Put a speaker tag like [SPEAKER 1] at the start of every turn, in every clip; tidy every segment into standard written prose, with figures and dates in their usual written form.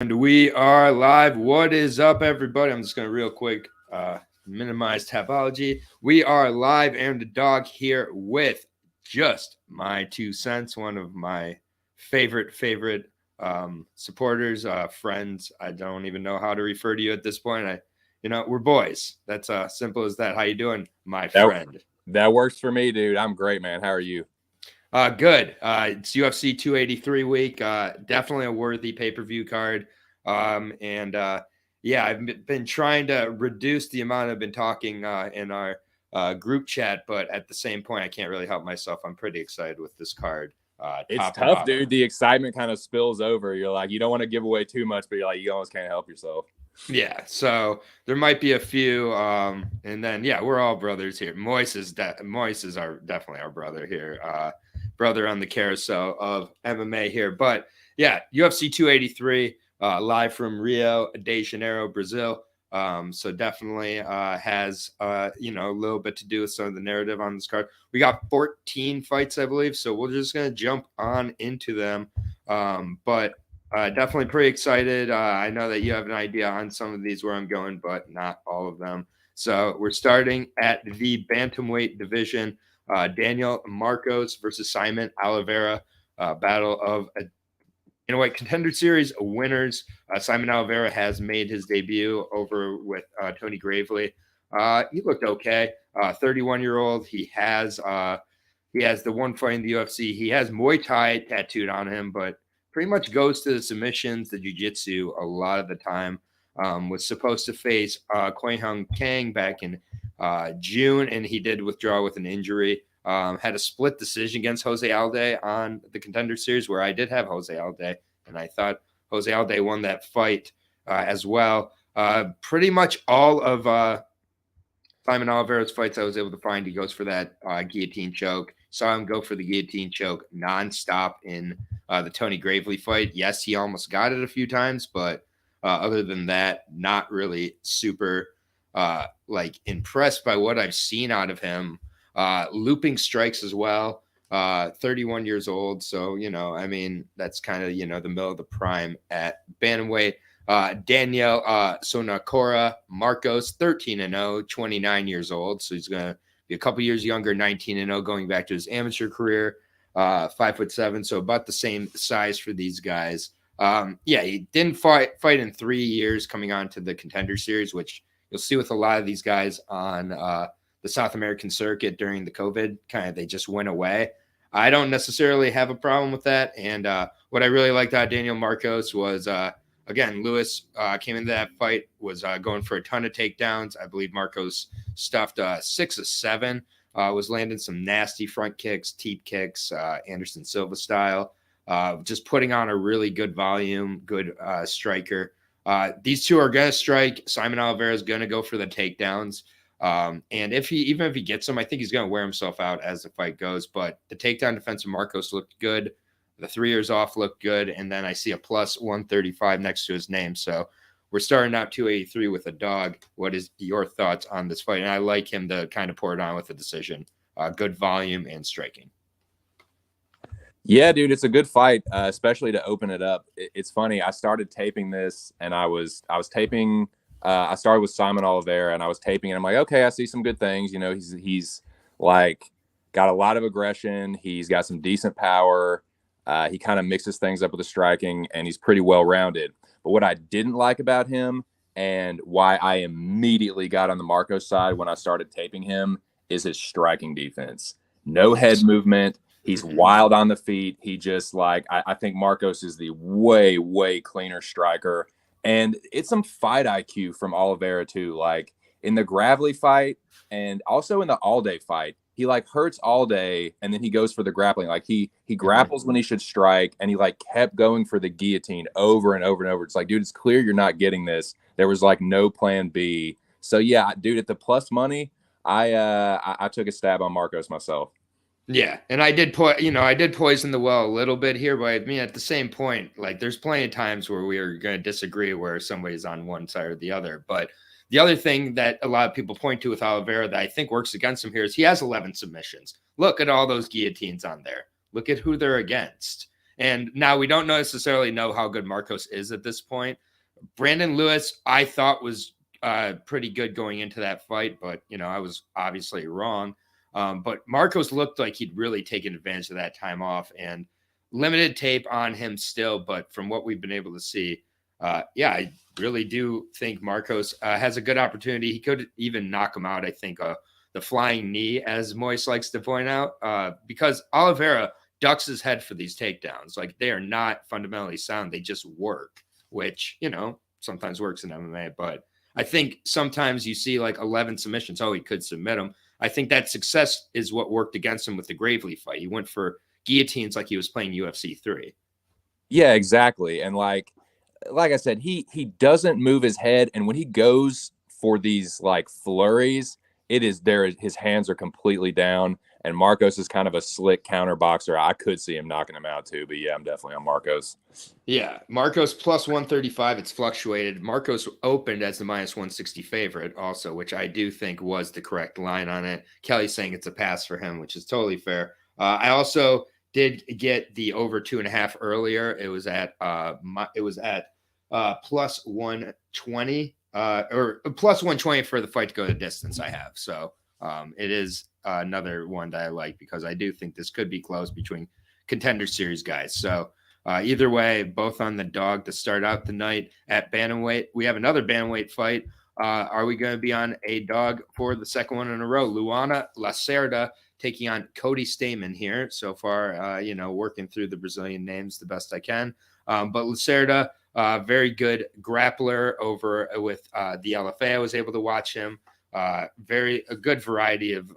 [SPEAKER 1] And we are live. What is up, everybody? I'm just going to real quick minimize topology. We are live, and the dog here with just my 2 cents, one of my favorite supporters, friends. I don't even know how to refer to you at this point. We're boys. That's simple as that. How you doing, my
[SPEAKER 2] That
[SPEAKER 1] friend?
[SPEAKER 2] that works for me, dude. I'm great, man. How are you?
[SPEAKER 1] Good. It's UFC 283 week. Definitely a worthy pay-per-view card. And yeah, I've been trying to reduce the amount I've been talking in our group chat, but at the same point, I can't really help myself. I'm pretty excited with this card,
[SPEAKER 2] It's
[SPEAKER 1] top to
[SPEAKER 2] tough,
[SPEAKER 1] bottom.
[SPEAKER 2] dude. The excitement kind of spills over. You're like, you don't want to give away too much, but you're like, you almost can't help yourself.
[SPEAKER 1] Yeah, so there might be a few, and then yeah, we're all brothers here. Moise is our definitely our brother here, brother on the carousel of MMA here. But yeah, UFC 283, live from Rio de Janeiro, Brazil. So definitely has a little bit to do with some of the narrative on this card. We got 14 fights, I believe, so we're just gonna jump on into them. But definitely pretty excited. I know that you have an idea on some of these where I'm going, but not all of them. So we're starting at the bantamweight division. Daniel Marcos versus Simon Oliveira, battle of a contender series winners. Simon Oliveira has made his debut over with Tony Gravely. He looked okay. 31-year-old. He has the one fight in the UFC. He has Muay Thai tattooed on him, but pretty much goes to the submissions, the jiu-jitsu a lot of the time. Was supposed to face Kwei Hung Kang back in June, and he did withdraw with an injury. Had a split decision against Jose Alde on the Contender Series, where I did have Jose Alde, and I thought Jose Alde won that fight as well. Pretty much all of Simon Oliveira's fights I was able to find, he goes for that guillotine choke. Saw him go for the guillotine choke nonstop in the Tony Gravely fight. Yes, he almost got it a few times, but other than that, not really super impressed by what I've seen out of him. Looping strikes as well. 31 years old, so that's kind of the middle of the prime at bantamweight. Daniel Sonacora Marcos, 13-0, 29 years old. So he's going to be a couple years younger, 19-0, going back to his amateur career. 5'7", so about the same size for these guys. He didn't fight in 3 years coming on to the Contender Series, which you'll see with a lot of these guys on the South American circuit during the COVID. They just went away. I don't necessarily have a problem with that. And what I really liked out of Daniel Marcos was again, Lewis came into that fight, was going for a ton of takedowns. I believe Marcos stuffed 6 of 7, was landing some nasty front kicks, teep kicks, Anderson Silva style, just putting on a really good volume, good striker. These two are going to strike. Simon Oliveira is going to go for the takedowns. And even if he gets them, I think he's going to wear himself out as the fight goes. But the takedown defense of Marcos looked good. The 3 years off looked good, and then I see a plus 135 next to his name. So we're starting out 283 with a dog. What is your thoughts on this fight? And I like him to kind of pour it on with a decision. Good volume and striking.
[SPEAKER 2] Yeah, dude, it's a good fight, especially to open it up. It's funny. I started taping this, and I was taping. I started with Simon Oliveira, and I was taping, and I'm like, okay, I see some good things. He's like got a lot of aggression. He's got some decent power. He kind of mixes things up with the striking, and he's pretty well-rounded. But what I didn't like about him and why I immediately got on the Marcos side when I started taping him is his striking defense. No head movement. He's wild on the feet. He just I think Marcos is the way, way cleaner striker. And it's some fight IQ from Oliveira too. Like in the Gravely fight and also in the Alde fight, he hurts all day, and then he goes for the grappling. He grapples when he should strike, and he kept going for the guillotine over and over and over. It's like, dude, it's clear you're not getting this. There was no plan B. So yeah, dude, at the plus money, I took a stab on Marcos myself.
[SPEAKER 1] Yeah, and I did poison the well a little bit here, but I mean at the same point, there's plenty of times where we are going to disagree where somebody's on one side or the other, but the other thing that a lot of people point to with Oliveira that I think works against him here is he has 11 submissions. Look at all those guillotines on there. Look at who they're against. And now we don't necessarily know how good Marcos is at this point. Brandon Lewis, I thought was pretty good going into that fight, but I was obviously wrong. But Marcos looked like he'd really taken advantage of that time off, and limited tape on him still. But from what we've been able to see, I really do think Marcos has a good opportunity. He could even knock him out. I think the flying knee, as Moise likes to point out, because Oliveira ducks his head for these takedowns. Like, they are not fundamentally sound. They just work, which, sometimes works in MMA. But I think sometimes you see like 11 submissions. Oh, he could submit him. I think that success is what worked against him with the Gravely fight. He went for guillotines like he was playing UFC 3.
[SPEAKER 2] Yeah, exactly. And like I said, he doesn't move his head. And when he goes for these like flurries, it is there. His hands are completely down. And Marcos is kind of a slick counter boxer. I could see him knocking him out too. But yeah, I'm definitely on Marcos.
[SPEAKER 1] Yeah, Marcos plus 135. It's fluctuated. Marcos opened as the minus 160 favorite also, which I do think was the correct line on it. Kelly's saying it's a pass for him, which is totally fair. I also did get the over 2.5 earlier. It was at plus 120 or plus 120 for the fight to go the distance I have. So it is another one that I like, because I do think this could be close between Contender Series guys. So either way, both on the dog to start out the night at bantamweight. We have another bantamweight fight. Are we going to be on a dog for the second one in a row? Luana Lacerda taking on Cody Stamann here. So far, working through the Brazilian names the best I can. But Lacerda, very good grappler over with the LFA. I was able to watch him. A good variety of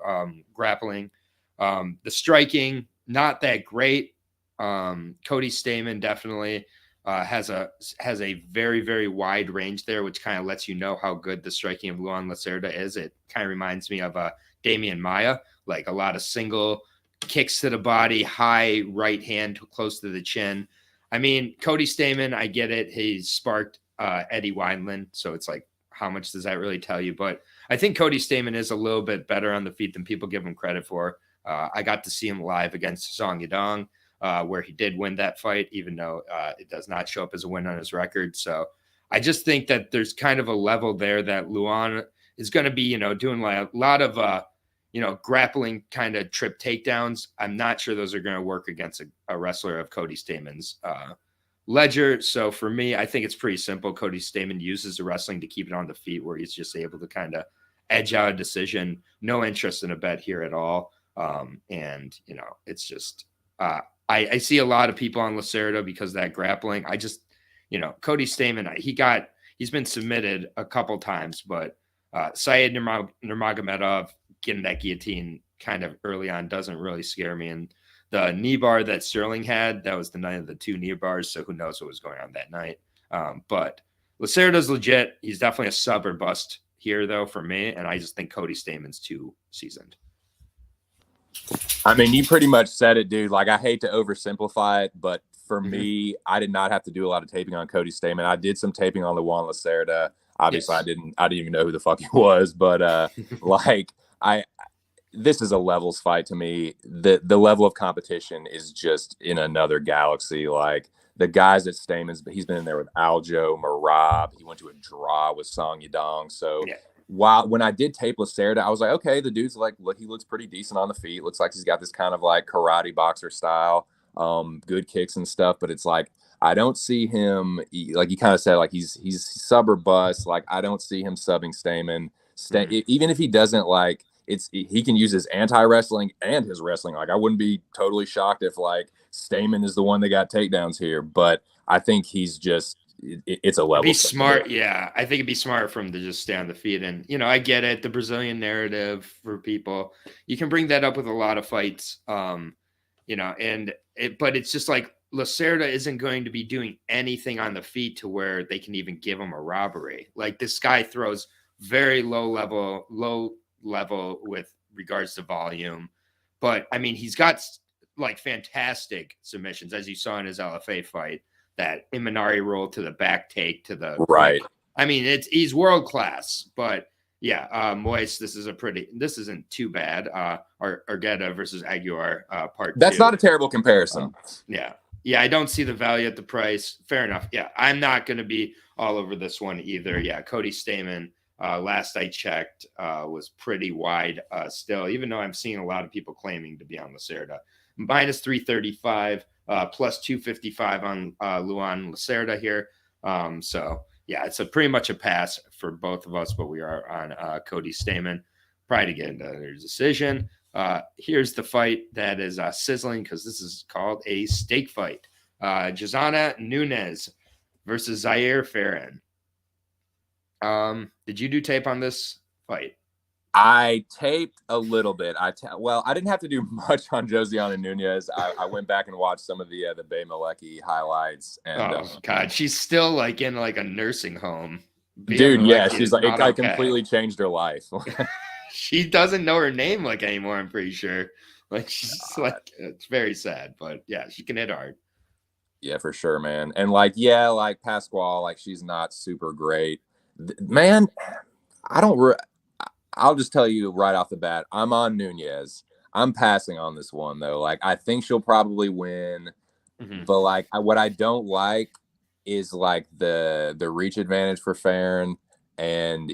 [SPEAKER 1] grappling. The striking, not that great. Cody Stamann definitely has a very, very wide range there, which kind of lets you know how good the striking of Luan Lacerda is. It kind of reminds me of Damian Maia, like a lot of single kicks to the body, high right hand close to the chin. I mean, Cody Stamann, I get it. He's sparked Eddie Wineland, so it's like, how much does that really tell you? But I think Cody Stamann is a little bit better on the feet than people give him credit for. I got to see him live against Song Yadong, where he did win that fight, even though it does not show up as a win on his record. So I just think that there's kind of a level there that Luan is going to be, doing like a lot of, grappling kind of trip takedowns. I'm not sure those are going to work against a wrestler of Cody Stamann's ledger. So for me, I think it's pretty simple. Cody Stamann uses the wrestling to keep it on the feet, where he's just able to kind of edge out a decision. No interest in a bet here at all. And it's just I see a lot of people on Lacerda because of that grappling. I just, Cody Stamann, he's been submitted a couple times, but Syed Nurmagomedov getting that guillotine kind of early on doesn't really scare me. And the knee bar that Sterling had, that was the night of the 2 knee bars, so who knows what was going on that night. But Lacerda's legit. He's definitely a sub or bust here, though, for me, and I just think Cody Stamann's too seasoned.
[SPEAKER 2] I mean, you pretty much said it, dude. Like, I hate to oversimplify it, but for me, I did not have to do a lot of taping on Cody Stamann. I did some taping on Luan Lacerda. Obviously, yes. I didn't even know who the fuck he was, but this is a levels fight to me. The level of competition is just in another galaxy. Like, the guys at Stamann's, he's been in there with Aljo, Marab. He went to a draw with Song Yadong. So when I did tape Lacerda, I was like, okay, the dude's like, look, he looks pretty decent on the feet. Looks like he's got this kind of like karate boxer style, good kicks and stuff. But it's like, I don't see him, like you kind of said, like he's sub or bust. Like, I don't see him subbing Stamann. Even if he doesn't, like, he can use his anti-wrestling and his wrestling. Like, I wouldn't be totally shocked if like Stamann is the one that got takedowns here, but I think he's just, it's a level.
[SPEAKER 1] Be smart. Yeah. I think it'd be smart for him to just stay on the feet. And, I get it. The Brazilian narrative for people, you can bring that up with a lot of fights. But it's just like Lacerda isn't going to be doing anything on the feet to where they can even give him a robbery. Like, this guy throws very low level with regards to volume, but I mean, he's got like fantastic submissions, as you saw in his LFA fight, that Imanari roll to the back take to the
[SPEAKER 2] right.
[SPEAKER 1] I mean, he's world class. But yeah, Moise, this isn't too bad. Argueta versus Aguiar part 2.
[SPEAKER 2] That's not a terrible comparison.
[SPEAKER 1] Yeah. Yeah, I don't see the value at the price. Fair enough. Yeah, I'm not going to be all over this one either. Yeah, Cody Stamen, last I checked, was pretty wide still, even though I'm seeing a lot of people claiming to be on Lacerda. Minus 335, plus 255 on Luan Lacerda here. So, yeah, it's pretty much a pass for both of us, but we are on Cody Stamen. Probably to get into their decision. Here's the fight that is sizzling because this is called a steak fight. Jazana Nunes versus Zaire Farron. Did you do tape on this fight?
[SPEAKER 2] I taped a little bit. Well, I didn't have to do much on Josiana Nunez. I went back and watched some of the Bay Malecki highlights. And
[SPEAKER 1] God, she's still like in like a nursing home.
[SPEAKER 2] Dude, yeah, she's like I completely changed her life.
[SPEAKER 1] She doesn't know her name like anymore. I'm pretty sure. Like she's like it's very sad, but yeah, she can hit hard.
[SPEAKER 2] Yeah, for sure, man. And like Pasquale, like she's not super great, man. I'll just tell you right off the bat, I'm on Nunez. I'm passing on this one though. Like I think she'll probably win, but like what I don't like is like the reach advantage for Farron, and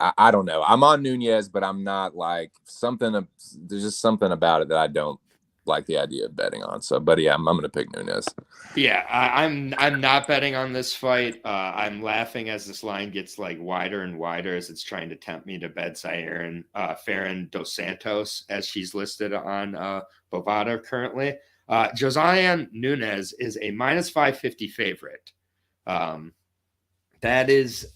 [SPEAKER 2] I don't know. I'm on Nunez, but I'm not like there's just something about it that I don't like the idea of betting on. So, but yeah, I'm going to pick Nunez.
[SPEAKER 1] Yeah, I'm not betting on this fight. I'm laughing as this line gets like wider and wider as it's trying to tempt me to bet Zaire Farron dos Santos as she's listed on Bovada currently. Josiane Nunes is a minus 550 favorite. That is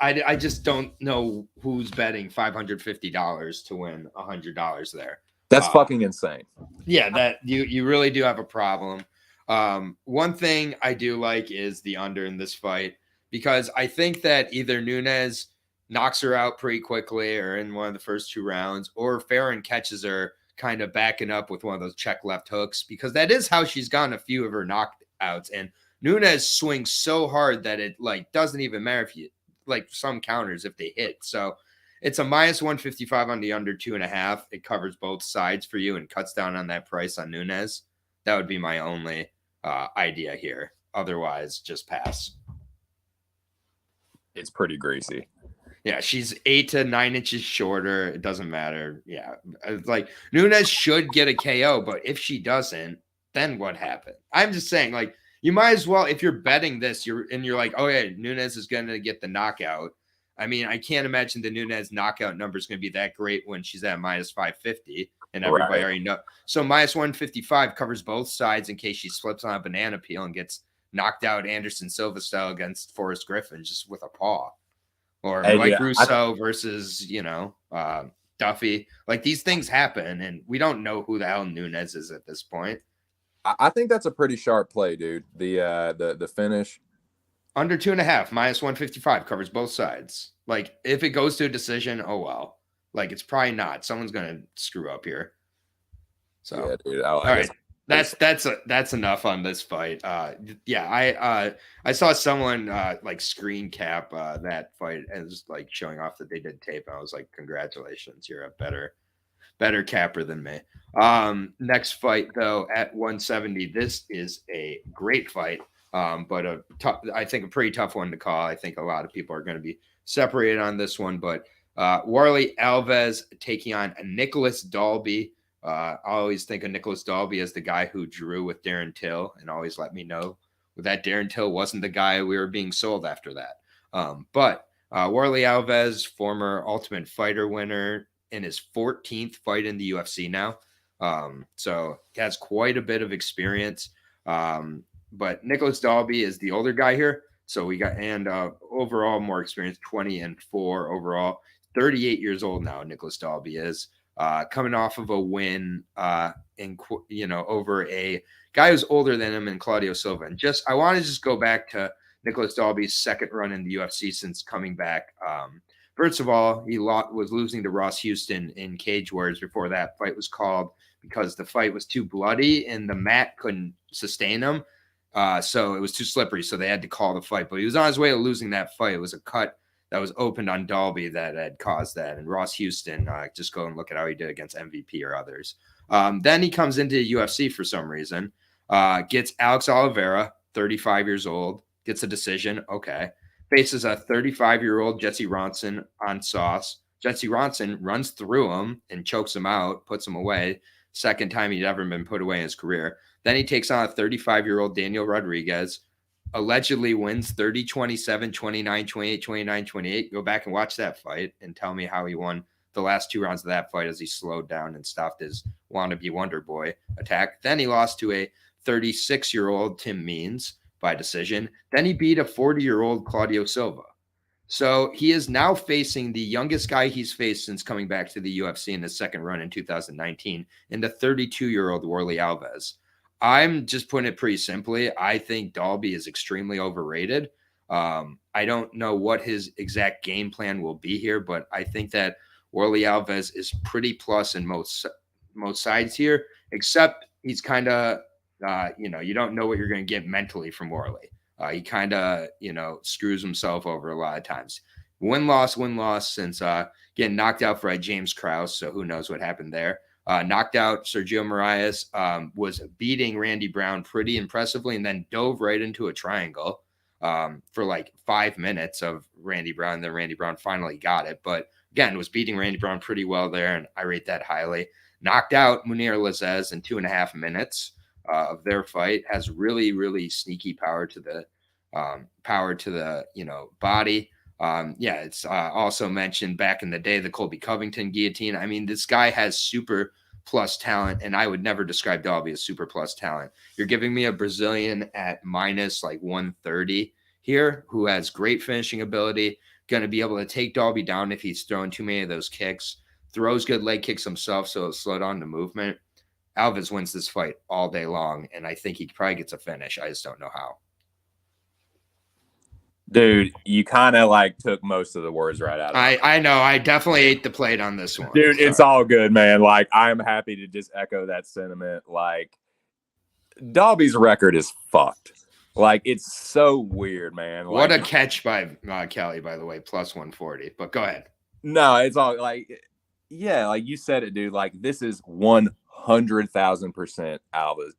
[SPEAKER 1] I just don't know who's betting $550 to win $100 there.
[SPEAKER 2] That's fucking insane.
[SPEAKER 1] Yeah, that you really do have a problem. One thing I do like is the under in this fight because I think that either Nunes knocks her out pretty quickly or in one of the first 2 rounds, or Farron catches her kind of backing up with one of those check left hooks, because that is how she's gotten a few of her knockouts. And Nunes swings so hard that it like doesn't even matter if you like some counters if they hit. So it's a minus 155 on the under 2.5. It covers both sides for you and cuts down on that price on Nunes. That would be my only idea here. Otherwise, just pass.
[SPEAKER 2] It's pretty greasy.
[SPEAKER 1] Yeah, she's 8 to 9 inches shorter. It doesn't matter. Yeah, like Nunes should get a KO, but if she doesn't, then what happened? I'm just saying, like, you might as well, if you're betting this, you're like, oh yeah, Nunes is going to get the knockout. I mean, I can't imagine the Nunes knockout number is going to be that great when she's at minus 550, and everybody already knows. So minus 155 covers both sides in case she slips on a banana peel and gets knocked out Anderson Silva style against Forrest Griffin just with a paw. Or Mike Russo versus, Duffy. Like, these things happen, and we don't know who the hell Nunes is at this point.
[SPEAKER 2] I think that's a pretty sharp play, dude. The finish.
[SPEAKER 1] Under 2.5, minus 155 covers both sides. Like, if it goes to a decision, oh well. Like, it's probably not. Someone's gonna screw up here. So
[SPEAKER 2] yeah, dude.
[SPEAKER 1] All right. That's enough on this fight. I saw someone like screen cap that fight and just like showing off that they did tape. And I was like, congratulations, you're a better capper than me. Next fight though at 170. This is a great fight. But I think a pretty tough one to call. I think a lot of people are going to be separated on this one, but Warley Alves taking on Nicholas Dalby. I always think of Nicholas Dalby as the guy who drew with Darren Till, and always let me know that Darren Till wasn't the guy we were being sold after that. But Warley Alves, former Ultimate Fighter winner, in his 14th fight in the UFC now. So he has quite a bit of experience. But Nicholas Dalby is the older guy here. So we got, and overall more experience, 20-4 overall. 38 years old now, Nicholas Dalby is. Coming off of a win over a guy who's older than him and Claudio Silva. And I want to just go back to Nicholas Dalby's second run in the UFC since coming back. First of all, he was losing to Ross Houston in Cage Warriors before that fight was called because the fight was too bloody and the mat couldn't sustain him. So it was too slippery, so they had to call the fight. But he was on his way to losing that fight. It was a cut that was opened on Dalby that had caused that. And Ross Houston, just go and look at how he did against MVP or others. Then he comes into the UFC for some reason. Gets Alex Oliveira, 35 years old, gets a decision. Okay. Faces a 35-year-old Jesse Ronson on sauce. Jesse Ronson runs through him and chokes him out, puts him away. Second time he'd ever been put away in his career. Then he takes on a 35-year-old Daniel Rodriguez, allegedly wins 30, 27, 29, 28, 29, 28. Go back and watch that fight and tell me how he won the last 2 rounds of that fight as he slowed down and stopped his wannabe Wonder Boy attack. Then he lost to a 36-year-old Tim Means by decision. Then he beat a 40-year-old Claudio Silva. So he is now facing the youngest guy he's faced since coming back to the UFC in his second run in 2019, and the 32-year-old Warley Alves. I'm just putting it pretty simply. I think Dalby is extremely overrated. I don't know what his exact game plan will be here, but I think that Warley Alves is pretty plus in most sides here, except he's kind of, you don't know what you're going to get mentally from Warley. He kind of, screws himself over a lot of times. Win-loss since getting knocked out by James Krause. So who knows what happened there. Knocked out Sergio Moraes, was beating Randy Brown pretty impressively, and then dove right into a triangle for like 5 minutes of Randy Brown. And then Randy Brown finally got it. But again, was beating Randy Brown pretty well there, and I rate that highly. Knocked out Munir Lazzez in 2.5 minutes of their fight. Has really, really sneaky power to the body. It's also mentioned back in the day, the Colby Covington guillotine. I mean, this guy has super plus talent, and I would never describe Dalby as super plus talent. You're giving me a Brazilian at minus like 130 here, who has great finishing ability, going to be able to take Dalby down if he's throwing too many of those kicks, throws good leg kicks himself, so it'll slow down the movement. Alves wins this fight all day long, and I think he probably gets a finish. I just don't know how.
[SPEAKER 2] Dude, you kind of like took most of the words right out of it.
[SPEAKER 1] I know. I definitely ate the plate on this one.
[SPEAKER 2] Dude, it's all good, man. Like, I'm happy to just echo that sentiment. Like, Dalby's record is fucked. Like, it's so weird, man. Like,
[SPEAKER 1] what a catch by Kelly, by the way, plus 140. But go ahead.
[SPEAKER 2] No, it's all like, yeah, like you said it, dude. Like, this is 100,000%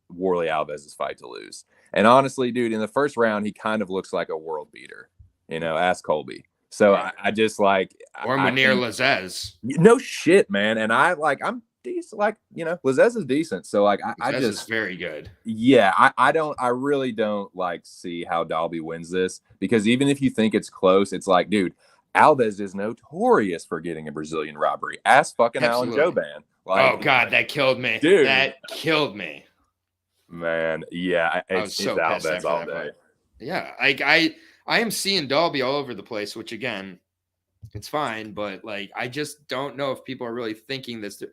[SPEAKER 2] Warley Alves' fight to lose. And honestly, dude, in the first round, he kind of looks like a world beater. Ask Colby. So yeah. I just like,
[SPEAKER 1] or Munir Lazzez.
[SPEAKER 2] No shit, man. And I'm decent. Like, Lazzez is decent. So like, I just
[SPEAKER 1] is very good.
[SPEAKER 2] Yeah, I really don't like see how Dalby wins this, because even if you think it's close, it's like, dude, Alves is notorious for getting a Brazilian robbery. Ask fucking Alan Jouban. Like,
[SPEAKER 1] oh God, that killed me,
[SPEAKER 2] dude.
[SPEAKER 1] That killed me,
[SPEAKER 2] man. Yeah, it's so Alves all day.
[SPEAKER 1] Yeah, I am seeing Dalby all over the place, which again, it's fine, but like I just don't know if people are really thinking this.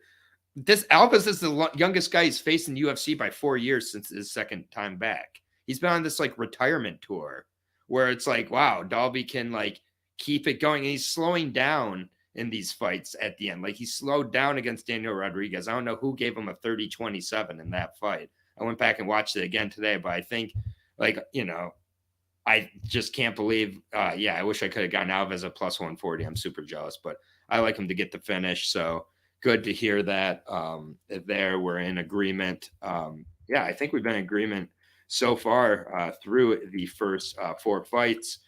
[SPEAKER 1] This Alves is the youngest guy he's faced in UFC by 4 years since his second time back. He's been on this like retirement tour where it's like, wow, Dalby can like keep it going, and he's slowing down in these fights at the end. Like he slowed down against Daniel Rodriguez. I don't know who gave him a 30-27 in that fight. I went back and watched it again today, but I think I just can't believe. I wish I could have gotten Alves a plus 140. I'm super jealous, but I like him to get the finish. So good to hear that there we're in agreement. I think we've been in agreement so far through the first 4 fights.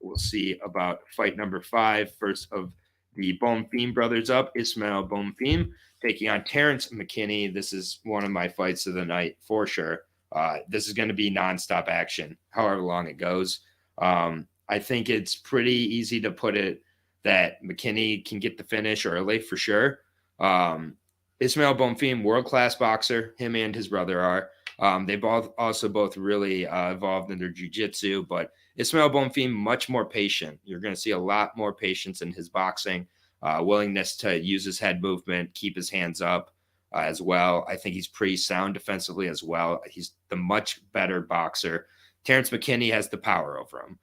[SPEAKER 1] We'll see about fight number 5. First of the Bonfim brothers up, Ismael Bonfim taking on Terrence McKinney. This is one of my fights of the night for sure. This is going to be nonstop action, however long it goes. I think it's pretty easy to put it that McKinney can get the finish early for sure. Ismael Bonfim, world-class boxer. Him and his brother are. They both really evolved in their jiu-jitsu, but Ismael Bonfim, much more patient. You're going to see a lot more patience in his boxing, willingness to use his head movement, keep his hands up as well. I think he's pretty sound defensively as well. He's the much better boxer. Terrence McKinney has the power over him.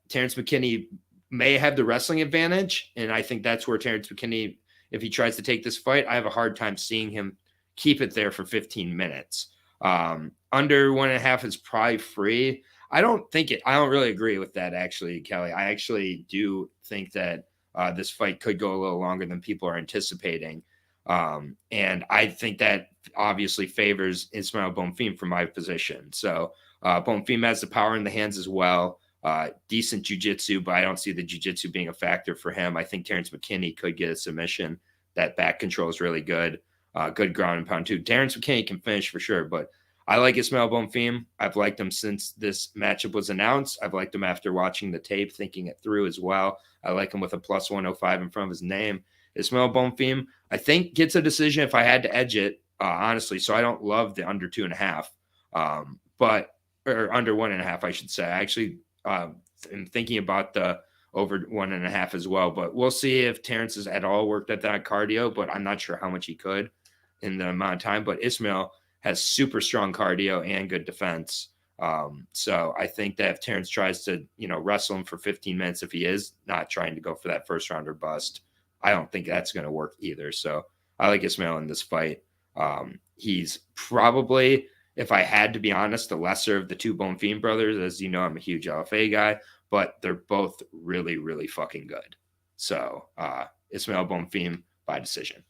[SPEAKER 1] Terrence McKinney may have the wrestling advantage, and I think that's where Terrence McKinney, if he tries to take this fight, I have a hard time seeing him keep it there for 15 minutes. Under 1.5 is probably free. I don't really agree with that, actually, Kelly. I actually do think that this fight could go a little longer than people are anticipating. And I think that obviously favors Ismael Bonfim for my position. So Bonfim has the power in the hands as well. Decent jiu-jitsu, but I don't see the jiu-jitsu being a factor for him. I think Terrence McKinney could get a submission. That back control is really good. Good ground and pound too. Terrence McKinney can finish for sure, but I like Ismael Bonfim. I've liked him since this matchup was announced. I've liked him after watching the tape, thinking it through as well. I like him with a plus 105 in front of his name. Ismael Bonfim, I think, gets a decision if I had to edge it, honestly. So I don't love the under 2.5, or under 1.5, I should say. I actually am thinking about the over 1.5 as well, but we'll see if Terrence has at all worked at that cardio, but I'm not sure how much he could in the amount of time. But Ismael has super strong cardio and good defense. So I think that if Terrence tries to, wrestle him for 15 minutes, if he is not trying to go for that first round or bust, I don't think that's going to work either. So I like Ismael in this fight. He's probably, if I had to be honest, the lesser of the two Bonfim brothers. As you know, I'm a huge LFA guy, but they're both really, really fucking good. So Ismael Bonfim by decision.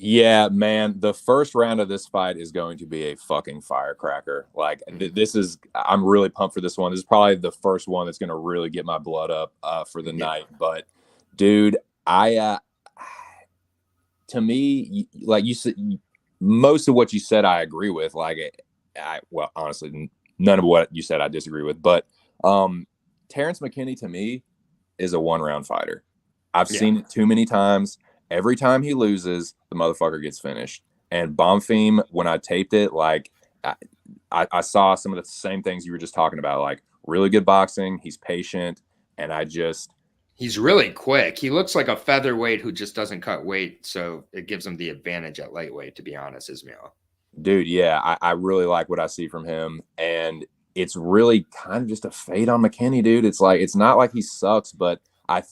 [SPEAKER 2] Yeah, man, the first round of this fight is going to be a fucking firecracker. Like, I'm really pumped for this one. This is probably the first one that's going to really get my blood up for the night. But, dude, to me, like you said, most of what you said, I agree with. Like, well, honestly, none of what you said I disagree with. But Terrence McKinney, to me, is a one-round fighter. I've seen it too many times. Every time he loses, the motherfucker gets finished. And Bonfim, when I taped it, like I saw some of the same things you were just talking about, like really good boxing. He's patient, and
[SPEAKER 1] he's really quick. He looks like a featherweight who just doesn't cut weight, so it gives him the advantage at lightweight, to be honest, Ismael.
[SPEAKER 2] Dude, yeah, I really like what I see from him, and it's really kind of just a fade on McKinney, dude. It's like, it's not like he sucks, but I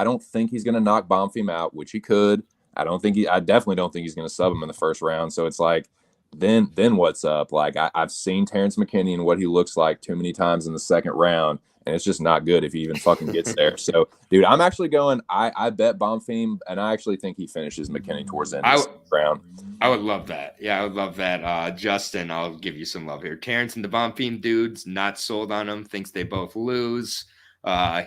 [SPEAKER 2] don't think he's going to knock Bonfim out, which he could. I definitely don't think he's going to sub him in the first round. So it's like, then what's up? Like, I've seen Terrence McKinney and what he looks like too many times in the second round, and it's just not good if he even fucking gets there. So, dude, I'm actually going, I bet Bonfim, and I actually think he finishes McKinney towards the end of the round.
[SPEAKER 1] I would love that. Yeah, I would love that. Justin, I'll give you some love here. Terrence and the Bonfim dudes, not sold on him, thinks they both lose.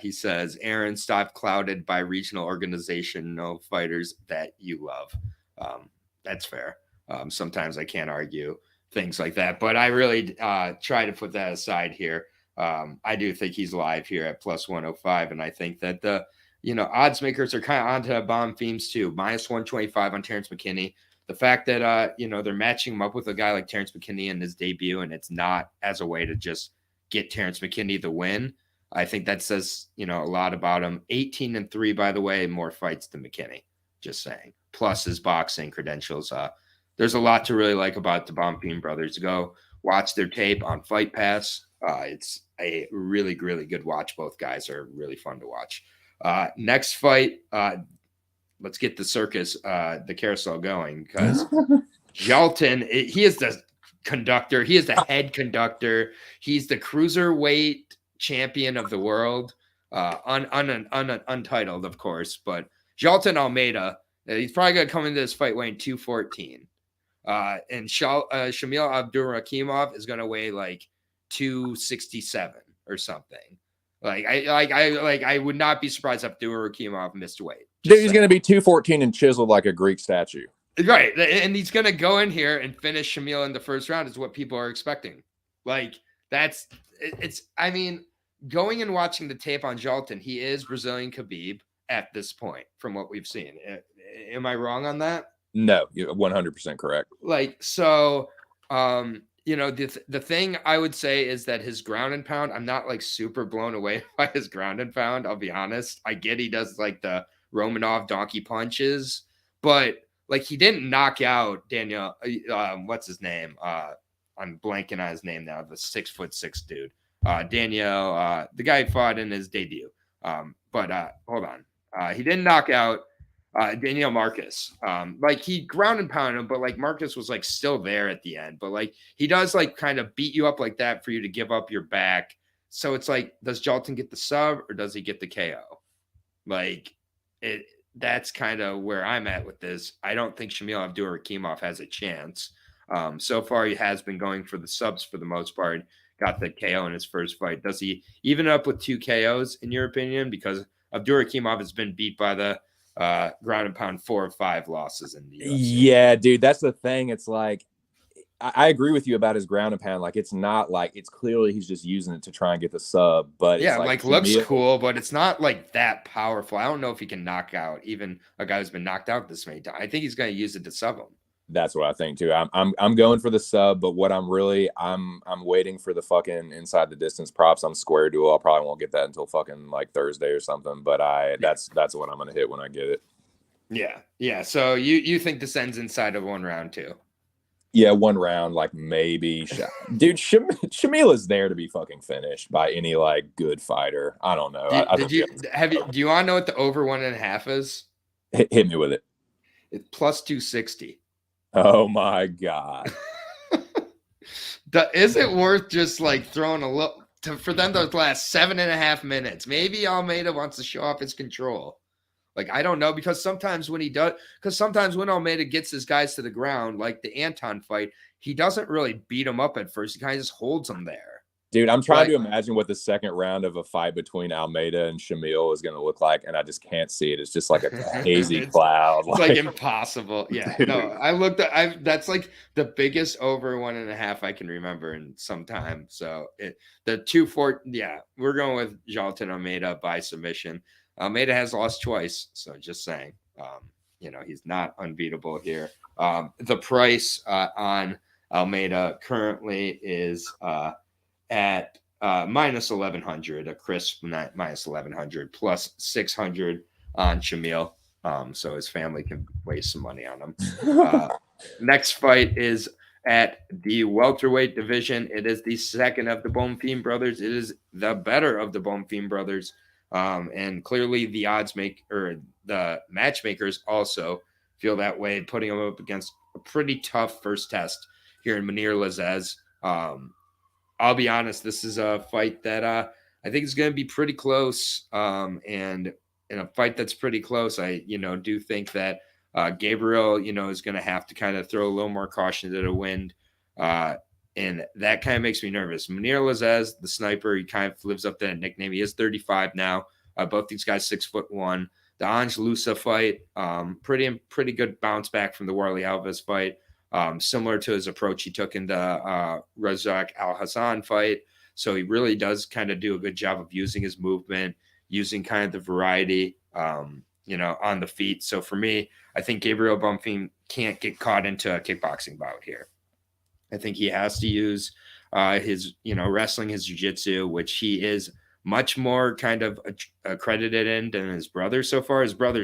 [SPEAKER 1] He says, Aaron, stop clouded by regional organizational fighters that you love. That's fair. Sometimes I can't argue things like that, but I really try to put that aside here. I do think he's live here at plus 105, and I think that the odds makers are kind of onto Bonfim's too. Minus 125 on Terrence McKinney. The fact that they're matching him up with a guy like Terrence McKinney in his debut, and it's not as a way to just get Terrence McKinney the win. I think that says, a lot about him. 18-3, by the way, more fights than McKinney, just saying. Plus his boxing credentials. There's a lot to really like about the Bonfim brothers. Go watch their tape on Fight Pass. It's a really, really good watch. Both guys are really fun to watch. Next fight, let's get the circus, the carousel going, because Jalton, he is the conductor. He is the head conductor. He's the cruiserweight champion of the world, untitled, of course, but Jalton Almeida, he's probably going to come into this fight weighing 214. And Shamil Abdurakhimov is going to weigh like 267 or something. I would not be surprised if Abdurakhimov missed weight.
[SPEAKER 2] Dude, he's going to be 214 and chiseled like a Greek statue.
[SPEAKER 1] Right. And he's going to go in here and finish Shamil in the first round is what people are expecting. Going and watching the tape on Jalton, he is Brazilian Khabib at this point from what we've seen. Am I wrong on that?
[SPEAKER 2] No, you're 100% correct.
[SPEAKER 1] The thing I would say is that his ground and pound, I'm not like super blown away by his ground and pound. I'll be honest. I get he does like the Romanov donkey punches, but like he didn't knock out Daniel. What's his name? I'm blanking on his name now. The 6'6" dude. Daniel, the guy who fought in his debut. Hold on. He didn't knock out Daniel Marcus. He ground and pound him, but like Marcus was like still there at the end. But like he does like kind of beat you up like that for you to give up your back. So it's like, does Jalton get the sub or does he get the KO? that's kind of where I'm at with this. I don't think Shamil Abdurakhimov has a chance. So far, he has been going for the subs for the most part. Got the KO in his first fight. Does he even up with 2 KOs, in your opinion? Because Abdurakhimov has been beat by the ground and pound 4 or 5 losses in the UFC.
[SPEAKER 2] Yeah, dude, that's the thing. It's like, I agree with you about his ground and pound. Like, it's not like, it's clearly he's just using it to try and get the sub. But
[SPEAKER 1] yeah,
[SPEAKER 2] it's like
[SPEAKER 1] looks cool, but it's not like that powerful. I don't know if he can knock out even a guy who's been knocked out this many times. I think he's going to use it to sub him.
[SPEAKER 2] That's what I think too. I'm going for the sub, but what I'm waiting for the fucking inside the distance props on Square Duel. I probably won't get that until fucking like Thursday or something. But that's what I'm gonna hit when I get it.
[SPEAKER 1] Yeah. So you think this ends inside of 1 round too?
[SPEAKER 2] Yeah, 1 round, like maybe. Dude, Shamil is there to be fucking finished by any like good fighter. I don't know.
[SPEAKER 1] Do you want to know what the over 1.5 is?
[SPEAKER 2] Hit me with it.
[SPEAKER 1] It's plus 260.
[SPEAKER 2] Oh my God.
[SPEAKER 1] Is it worth just like throwing a little for them to last 7.5 minutes? Maybe Almeida wants to show off his control. Like, I don't know, because sometimes when Almeida gets his guys to the ground, like the Anton fight, he doesn't really beat them up at first. He kind of just holds them there.
[SPEAKER 2] Dude, I'm trying to imagine what the second round of a fight between Almeida and Shamil is going to look like, and I just can't see it. It's just like a hazy cloud.
[SPEAKER 1] It's like impossible. Yeah, dude. No, I looked at. That's like the biggest over 1.5 I can remember in some time. So the 2-4. Yeah, we're going with Jailton Almeida by submission. Almeida has lost twice, so just saying. He's not unbeatable here. The price on Almeida currently is at minus 1,100, a crisp minus 1,100, plus 600 on Shamil. So his family can waste some money on him. Next fight is at the welterweight division. It is the second of the Bonfim brothers. It is the better of the Bonfim brothers. And clearly the matchmakers also feel that way, putting him up against a pretty tough first test here in Munir Lazzez. I'll be honest, this is a fight that I think is going to be pretty close. And in a fight that's pretty close, I do think that Gabriel, is going to have to kind of throw a little more caution to the wind. And that kind of makes me nervous. Munir Lazzez, the sniper, he kind of lives up to that nickname. He is 35 now. Both these guys 6'1". The Ange Lusa fight, pretty good bounce back from the Warley Alves fight. Similar to his approach he took in the Razak Al Hassan fight. So he really does kind of do a good job of using his movement, using kind of the variety, on the feet. So for me, I think Gabriel Bonfim can't get caught into a kickboxing bout here. I think he has to use his, wrestling, his jiu-jitsu, which he is much more kind of accredited in than his brother so far. His brother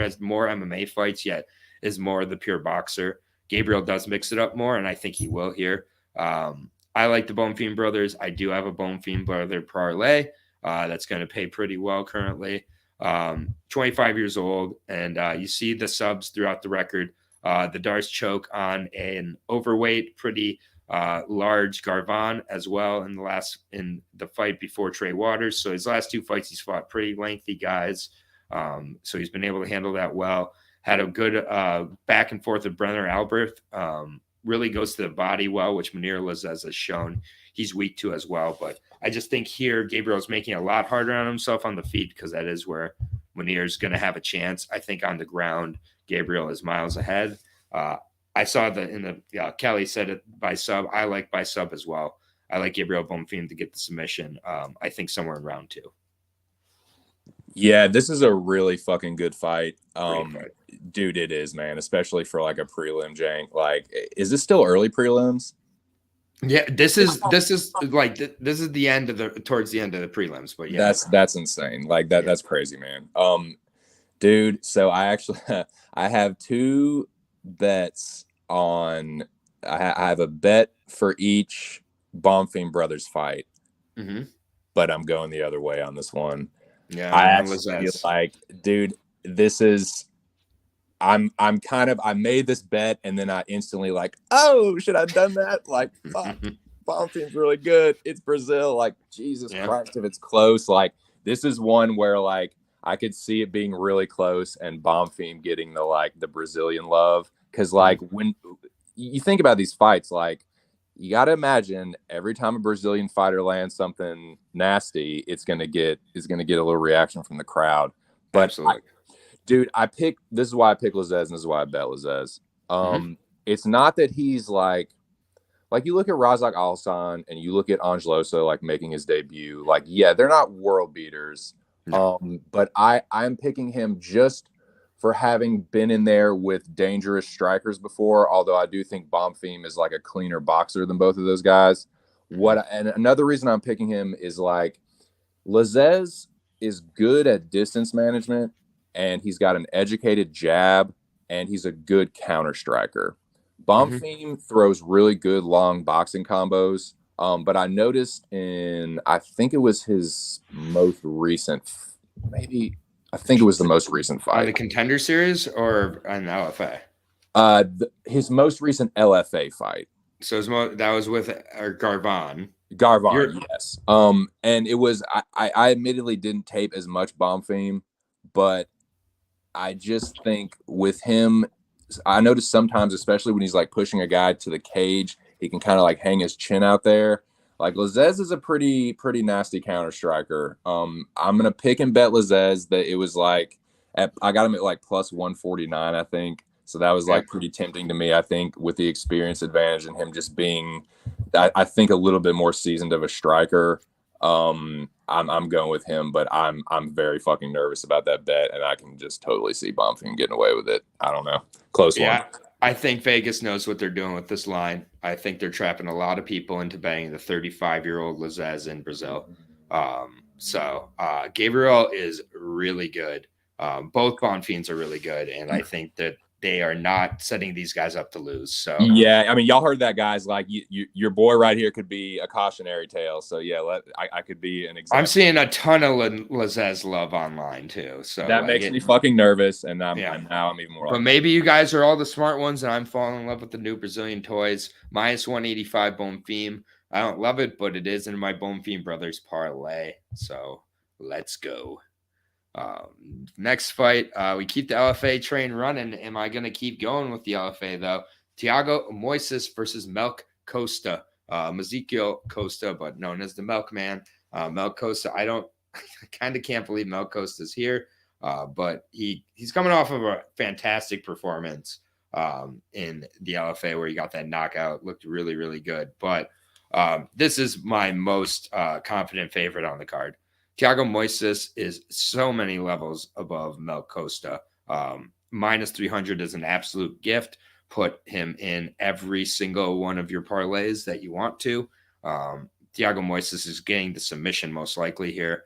[SPEAKER 1] has more MMA fights, yet is more the pure boxer. Gabriel does mix it up more, and I think he will here. I like the Bonfim brothers. I do have a Bonfim brother parlay that's going to pay pretty well currently. 25 years old, and you see the subs throughout the record. The Darce choke on an overweight, pretty large Garvan as well in the fight before Trey Waters. So his last 2 fights, he's fought pretty lengthy guys. So he's been able to handle that well. Had a good back and forth with Brenner Albert. Really goes to the body well, which Munir Lazzez has shown he's weak to as well. But I just think here Gabriel's making it a lot harder on himself on the feet, because that is where Munir's going to have a chance. I think on the ground, Gabriel is miles ahead. I saw Kelly said it by sub. I like by sub as well. I like Gabriel Bonfim to get the submission. I think somewhere in round 2.
[SPEAKER 2] Yeah, this is a really fucking good fight. Dude, it is, man, especially for like a prelim jank. Like, is this still early prelims?
[SPEAKER 1] Yeah, this is the end towards the end of the prelims, but yeah.
[SPEAKER 2] That's insane. Like that's crazy, man. Dude, so I have 2 bets on. I have a bet for each Bonfim brothers fight, but I'm going the other way on this one.
[SPEAKER 1] Yeah,
[SPEAKER 2] I actually feel like, dude, this is. I made this bet and then I instantly like, oh, should I have done that? Like, fuck, Bonfim's really good. It's Brazil. Like, Jesus Christ, if it's close. Like, this is one where like I could see it being really close and Bonfim getting the Brazilian love. Because like when you think about these fights, like you got to imagine every time a Brazilian fighter lands something nasty, it's gonna get a little reaction from the crowd. But
[SPEAKER 1] Absolutely.
[SPEAKER 2] dude, this is why I pick Lazez, and this is why I bet Lazez. It's not that he's like you look at Razak Alhassan and you look at Angeloso like making his debut. Like, yeah, they're not world beaters.
[SPEAKER 1] No.
[SPEAKER 2] But I'm picking him just for having been in there with dangerous strikers before. Although I do think Bonfim is like a cleaner boxer than both of those guys. And another reason I'm picking him is like Lazez is good at distance management, and he's got an educated jab, and he's a good counter striker. Bonfim throws really good long boxing combos. But I noticed I think it was his most recent, I think it was the most recent fight.
[SPEAKER 1] The Contender Series or an LFA?
[SPEAKER 2] His most recent LFA fight.
[SPEAKER 1] So that was with Garvan.
[SPEAKER 2] Yes. And it was, I admittedly didn't tape as much Bonfim, but I just think with him, I noticed sometimes, especially when he's like pushing a guy to the cage, he can kind of like hang his chin out there. Like Lazez is a pretty nasty counter striker. I'm gonna pick and bet Lazez that it was like I got him at like plus 149, I think. So that was like pretty tempting to me. I think with the experience advantage and him just being, I think a little bit more seasoned of a striker. I'm going with him, but I'm very fucking nervous about that bet, and I can just totally see Bonfim getting away with it. I don't know. Close one.
[SPEAKER 1] I think Vegas knows what they're doing with this line. I think they're trapping a lot of people into betting the 35-year-old Lazez in Brazil. So Gabriel is really good. Both Bonfins are really good, and I think that they are not setting these guys up to lose. So
[SPEAKER 2] yeah, I mean, y'all heard that, guys. Like your boy right here could be a cautionary tale. So yeah, I could be an example.
[SPEAKER 1] I'm seeing a ton of Lazez love online too. So
[SPEAKER 2] that makes me fucking nervous, and now I'm even more.
[SPEAKER 1] But maybe you guys are all the smart ones, and I'm falling in love with the new Brazilian toys. Minus 185 Bonfim. I don't love it, but it is in my Bonfim Brothers parlay. So let's go. Next fight, we keep the LFA train running. Am I going to keep going with the LFA, though? Thiago Moises versus Melk Costa. Ezekiel Costa, but known as the Milkman. Melk Costa, I kind of can't believe Melk Costa's here, but he's coming off of a fantastic performance in the LFA where he got that knockout. Looked really, really good. But this is my most confident favorite on the card. Thiago Moises is so many levels above Melk Costa. Minus 300 is an absolute gift. Put him in every single one of your parlays that you want to. Thiago Moises is getting the submission most likely here.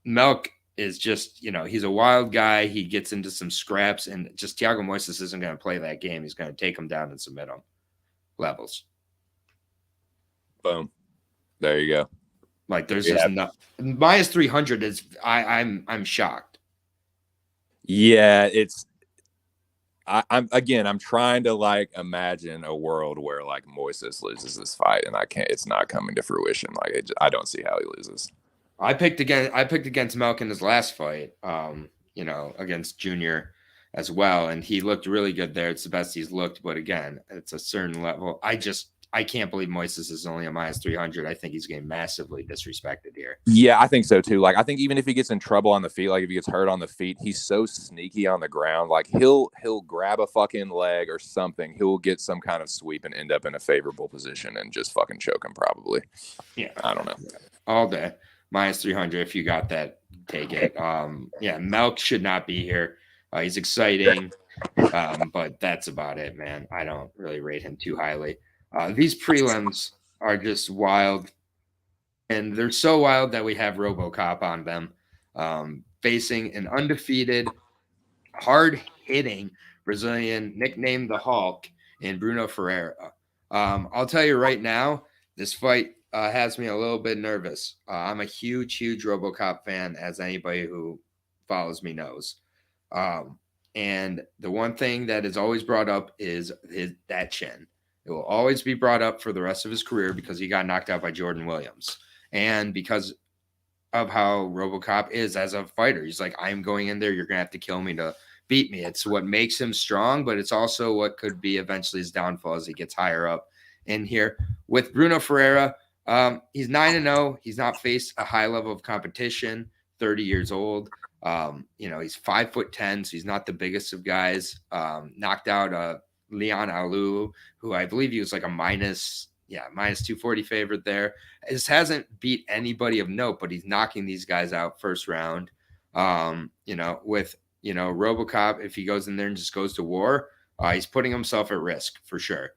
[SPEAKER 1] Melk is just, he's a wild guy. He gets into some scraps, and just Thiago Moises isn't going to play that game. He's going to take him down and submit him. Levels.
[SPEAKER 2] Boom. There you go.
[SPEAKER 1] Like there's just not minus 300 is I'm shocked.
[SPEAKER 2] Yeah, I'm trying to like imagine a world where like Moises loses this fight, and it's not coming to fruition. Like I don't see how he loses.
[SPEAKER 1] I picked against Melk in his last fight, against Junior as well, and he looked really good there. It's the best he's looked, but again, it's a certain level. I can't believe Moises is only a minus 300. I think he's getting massively disrespected here.
[SPEAKER 2] Yeah, I think so too. Like, I think even if he gets in trouble on the feet, like if he gets hurt on the feet, he's so sneaky on the ground. Like he'll grab a fucking leg or something. He'll get some kind of sweep and end up in a favorable position and just fucking choke him probably.
[SPEAKER 1] Yeah.
[SPEAKER 2] I don't know.
[SPEAKER 1] All day. Minus 300. If you got that, take it. Melk should not be here. He's exciting. But that's about it, man. I don't really rate him too highly. These prelims are just wild, and they're so wild that we have RoboCop on them, facing an undefeated, hard-hitting Brazilian nicknamed the Hulk in Bruno Ferreira. I'll tell you right now, this fight has me a little bit nervous. I'm a huge RoboCop fan, as anybody who follows me knows. And the one thing that is always brought up is that chin. It will always be brought up for the rest of his career because he got knocked out by Jordan Williams. And because of how RoboCop is as a fighter. He's like, I'm going in there. You're gonna have to kill me to beat me. It's what makes him strong, but it's also what could be eventually his downfall as he gets higher up in here. With Bruno Ferreira, he's 9-0. He's not faced a high level of competition. 30 years old. He's 5'10", so he's not the biggest of guys. Knocked out Leon Alou, who I believe he was like a minus 240 favorite there. This hasn't beat anybody of note, but he's knocking these guys out first round. With RoboCop, if he goes in there and just goes to war, he's putting himself at risk for sure.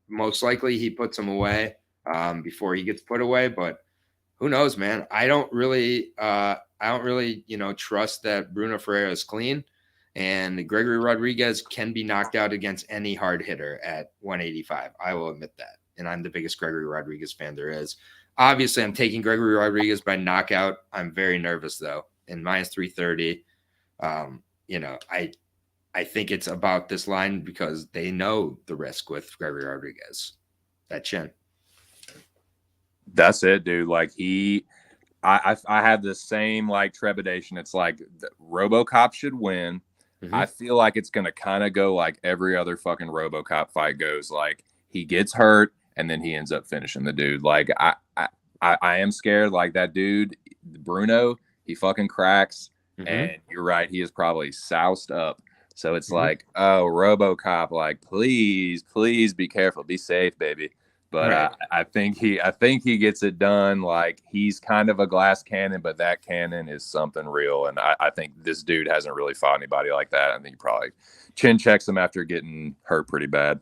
[SPEAKER 1] Most likely he puts him away before he gets put away, but who knows, man? I don't really trust that Bruno Ferreira is clean, and Gregory Rodriguez can be knocked out against any hard hitter at 185. I will admit that, and I'm the biggest Gregory Rodriguez fan there is. Obviously, I'm taking Gregory Rodriguez by knockout. I'm very nervous though, and minus 330. I think it's about this line because they know the risk with Gregory Rodriguez. That chin.
[SPEAKER 2] That's it, dude. Like I have the same like trepidation. It's like RoboCop should win. Mm-hmm. I feel like it's gonna kind of go like every other fucking RoboCop fight goes. Like he gets hurt and then he ends up finishing the dude. Like I am scared. Like that dude, Bruno, he fucking cracks. Mm-hmm. And you're right, he is probably soused up. So it's like, oh, RoboCop, like please be careful, be safe, baby. But right. I think he gets it done. Like he's kind of a glass cannon, but that cannon is something real. And I think this dude hasn't really fought anybody like that. I think he probably chin checks him after getting hurt pretty bad.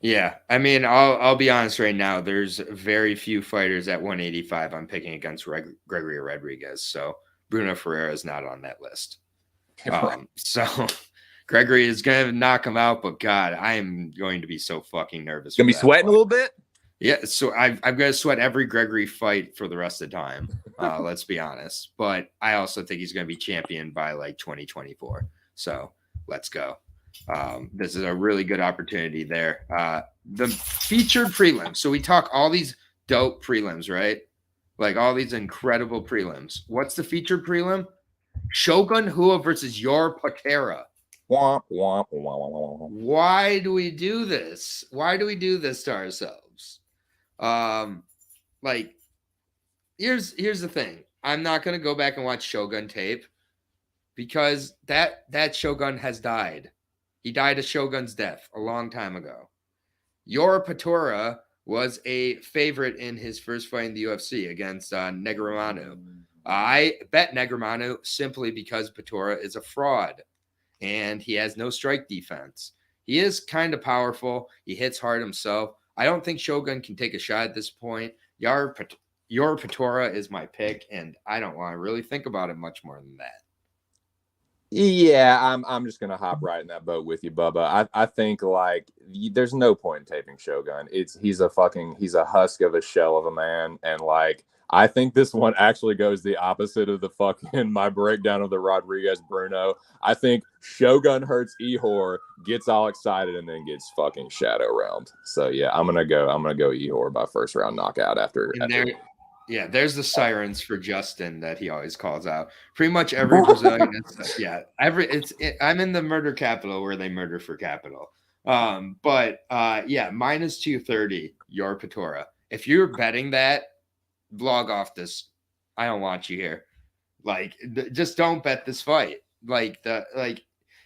[SPEAKER 1] Yeah, I mean, I'll be honest right now. There's very few fighters at 185 I'm picking against Gregory Rodriguez. So Bruno Ferreira is not on that list. So Gregory is going to knock him out. But God, I am going to be so fucking nervous.
[SPEAKER 2] Gonna be sweating a little bit.
[SPEAKER 1] Yeah, so I'm going to sweat every Gregory fight for the rest of the time. Let's be honest. But I also think he's going to be champion by like 2024. So let's go. This is a really good opportunity there. The featured prelims. So we talk all these dope prelims, right? Like all these incredible prelims. What's the featured prelim? Shogun Rua versus Yor Patera.
[SPEAKER 2] Womp, womp, womp, womp.
[SPEAKER 1] Why do we do this? Why do we do this to ourselves? Here's the thing. I'm not gonna go back and watch Shogun tape because that Shogun has died. He died a Shogun's death a long time ago. Yor Patera was a favorite in his first fight in the UFC against Negramanu. I bet Negramanu simply because Patera is a fraud and he has no strike defense. He is kind of powerful. He hits hard himself. I don't think Shogun can take a shot at this point. Yor Patera is my pick, and I don't want to really think about it much more than that.
[SPEAKER 2] Yeah, I'm just gonna hop right in that boat with you, Bubba. I think like there's no point in taping Shogun. He's a husk of a shell of a man, and like I think this one actually goes the opposite of the fucking my breakdown of the Rodriguez Bruno. I think Shogun hurts Ihor, gets all excited, and then gets fucking shadow round. So yeah, I'm gonna go Ihor by first round knockout after.
[SPEAKER 1] Yeah, there's the sirens for Justin that he always calls out. Pretty much every Brazilian. I'm in the murder capital where they murder for capital. Minus 230, Yor Patera. If you're betting that, vlog off this. I don't want you here. Just don't bet this fight.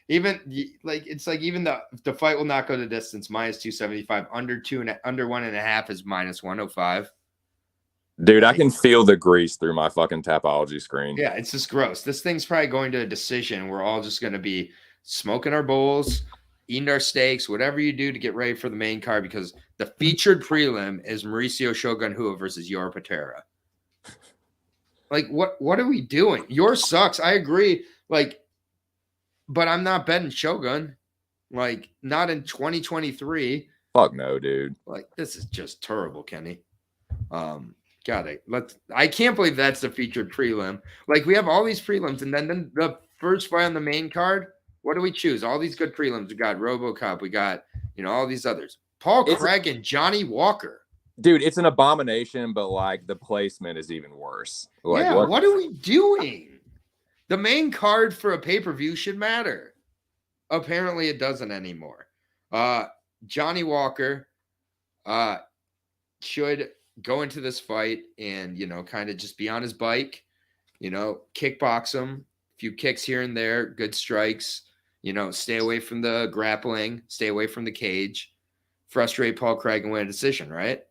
[SPEAKER 1] Even the fight will not go the distance. Minus 275. Under 1.5 is minus 105.
[SPEAKER 2] Dude, I can feel the grease through my fucking Tapology screen.
[SPEAKER 1] Yeah, it's just gross. This thing's probably going to a decision. We're all just going to be smoking our bowls, eating our steaks, whatever you do to get ready for the main card, because the featured prelim is Mauricio Shogun Rua versus Yor Patera. Like, what are we doing? Yours sucks. I agree. But I'm not betting Shogun. Not in 2023.
[SPEAKER 2] Fuck no, dude.
[SPEAKER 1] This is just terrible, Kenny. Got it. I can't believe that's the featured prelim. We have all these prelims, and then the first fight on the main card. What do we choose? All these good prelims. We got RoboCop. We got all these others. Paul Craig and Johnny Walker.
[SPEAKER 2] Dude, it's an abomination, but like the placement is even worse. Like,
[SPEAKER 1] yeah, what are we doing? The main card for a pay-per-view should matter. Apparently it doesn't anymore. Johnny Walker should go into this fight and, kind of just be on his bike, kickbox him, a few kicks here and there, good strikes, stay away from the grappling, stay away from the cage, frustrate Paul Craig and win a decision, right?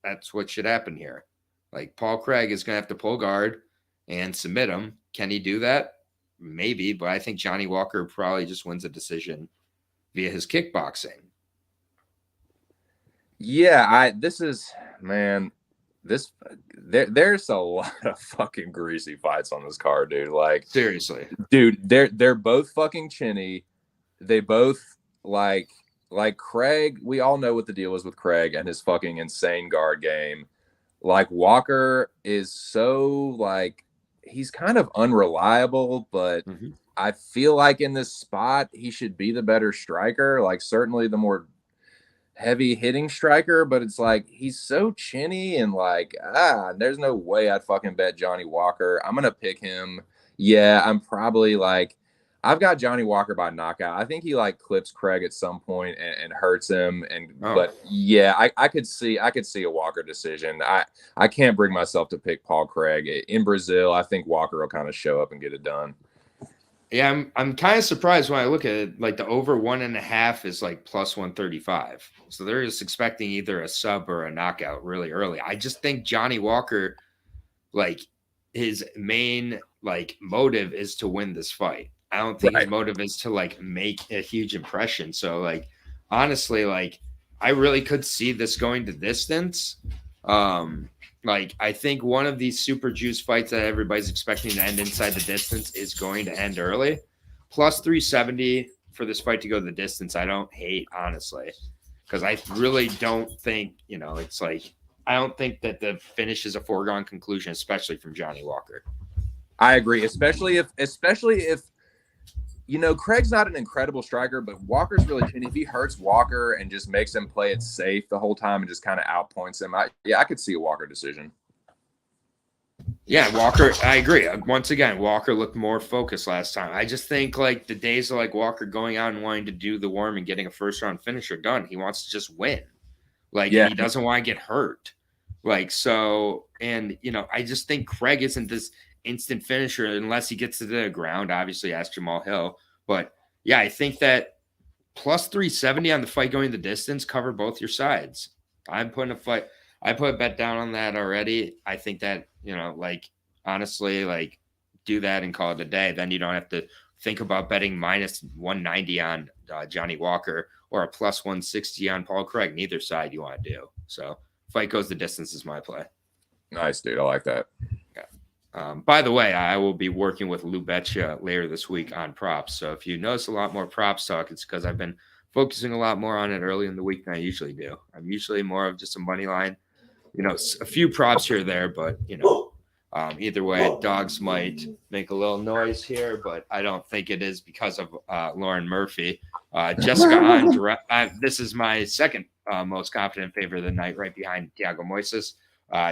[SPEAKER 1] That's what should happen here. Like, Paul Craig is going to have to pull guard and submit him. Can he do that? Maybe, but I think Johnny Walker probably just wins a decision via his kickboxing.
[SPEAKER 2] Yeah, there's a lot of fucking greasy fights on this card, dude. Like,
[SPEAKER 1] seriously,
[SPEAKER 2] dude, they're both fucking chinny. They both like Craig. We all know what the deal is with Craig and his fucking insane guard game. Like, Walker is so like, he's kind of unreliable, but I feel like in this spot he should be the better striker. Like, certainly the more heavy hitting striker, but it's like he's so chinny and like, there's no way I'd fucking bet Johnny Walker. I'm gonna pick him. Yeah, I'm probably like, I've got Johnny Walker by knockout. I think he like clips Craig at some point and hurts him. But yeah, I could see a Walker decision. I can't bring myself to pick Paul Craig in Brazil. I think Walker will kind of show up and get it done.
[SPEAKER 1] Yeah, I'm kind of surprised when I look at it. Like, the over 1.5 is like plus 135. So they're just expecting either a sub or a knockout really early. I just think Johnny Walker, like, his main like motive is to win this fight. I don't think his motive is to like make a huge impression. So like, honestly, like, I really could see this going to distance. Like, I think one of these super juice fights that everybody's expecting to end inside the distance is going to end early. Plus 370 for this fight to go the distance, I don't hate, honestly, because I really don't think, it's like, I don't think that the finish is a foregone conclusion, especially from Johnny Walker.
[SPEAKER 2] I agree, especially if Craig's not an incredible striker, but Walker's really chinny. If he hurts Walker and just makes him play it safe the whole time and just kind of outpoints him, I could see a Walker decision.
[SPEAKER 1] Yeah, Walker, I agree. Once again, Walker looked more focused last time. I just think like the days of like Walker going out and wanting to do the worm and getting a first round finish are done. He wants to just win. Like, he doesn't want to get hurt. Like, so, and I just think Craig isn't this instant finisher unless he gets to the ground. Obviously, ask Jamahal Hill. But yeah, I think that plus 370 on the fight going the distance cover both your sides. I put a bet down on that already. I think that, like, honestly, like, do that and call it a day. Then you don't have to think about betting minus 190 on Johnny Walker or a plus 160 on Paul Craig. Neither side you want to do. So fight goes the distance is my play.
[SPEAKER 2] Nice, dude. I like that.
[SPEAKER 1] By the way, I will be working with Lou Betcha later this week on props. So if you notice a lot more props talk, it's because I've been focusing a lot more on it early in the week than I usually do. I'm usually more of just a money line, a few props here or there, but either way, dogs might make a little noise here, but I don't think it is because of Lauren Murphy. Jessica Andrade, this is my second most confident favorite of the night, right behind Thiago Moises.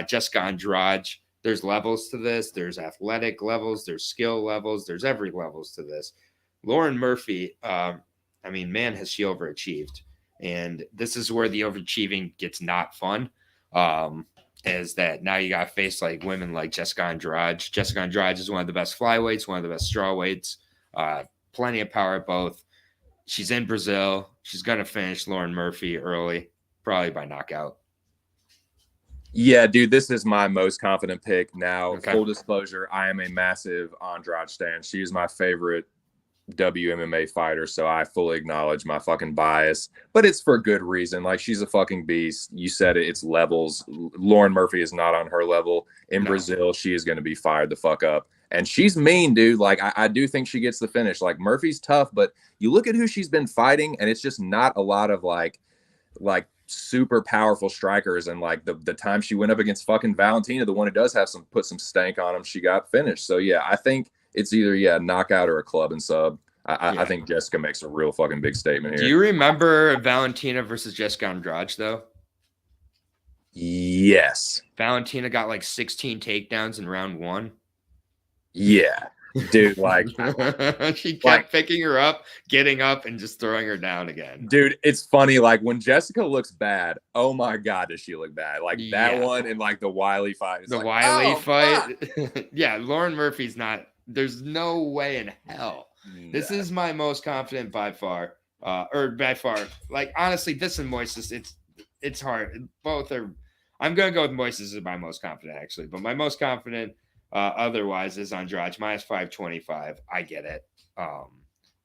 [SPEAKER 1] Jessica Andrade. There's levels to this. There's athletic levels. There's skill levels. There's every levels to this. Lauren Murphy, man, has she overachieved. And this is where the overachieving gets not fun. Is that now you got to face like women like Jessica Andrade. Jessica Andrade is one of the best flyweights, one of the best strawweights. Plenty of power at both. She's in Brazil. She's going to finish Lauren Murphy early, probably by knockout.
[SPEAKER 2] Yeah, dude, this is my most confident pick. Now, Full disclosure, I am a massive Andrade stan. She is my favorite WMMA fighter, so I fully acknowledge my fucking bias. But it's for good reason. Like, she's a fucking beast. You said it, it's levels. Lauren Murphy is not on her level. In Brazil, she is going to be fired the fuck up. And she's mean, dude. Like, I do think she gets the finish. Like, Murphy's tough, but you look at who she's been fighting, and it's just not a lot of, like super powerful strikers. And like the time she went up against fucking Valentina, the one who does have put some stank on him, she got finished. So yeah, I think it's either knockout or a club and sub. I think Jessica makes a real fucking big statement here.
[SPEAKER 1] Do you remember Valentina versus Jessica Andrade though?
[SPEAKER 2] Yes.
[SPEAKER 1] Valentina got like 16 takedowns in round 1.
[SPEAKER 2] Yeah. Dude, like
[SPEAKER 1] she kept picking her up, getting up, and just throwing her down again.
[SPEAKER 2] Dude, it's funny. Like when Jessica looks bad, oh my god, does she look bad? Like that one and like the Wiley fight.
[SPEAKER 1] The
[SPEAKER 2] like,
[SPEAKER 1] Wiley fight. Yeah, Lauren Murphy's not. There's no way in hell.
[SPEAKER 2] No.
[SPEAKER 1] This is my most confident by far. Like honestly, this and Moises, it's hard. Both are. I'm gonna go with Moises as my most confident actually, but my most confident otherwise is Andrade minus 525. I get it.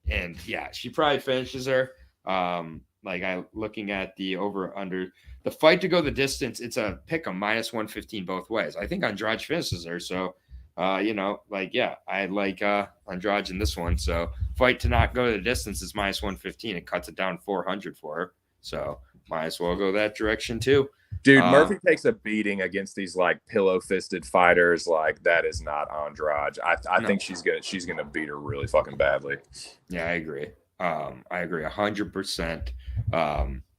[SPEAKER 1] And yeah, she probably finishes her. Like I looking at the over under the fight to go the distance, it's a pick 'em minus 115 both ways. I think Andrade finishes her. So I like Andrade in this one. So fight to not go the distance is minus 115. It cuts it down 400 for her. So might as well go that direction too.
[SPEAKER 2] Dude, Murphy takes a beating against these like pillow-fisted fighters. Like that is not Andrade. I think she's gonna beat her really fucking badly.
[SPEAKER 1] Yeah, I agree. I agree 100%.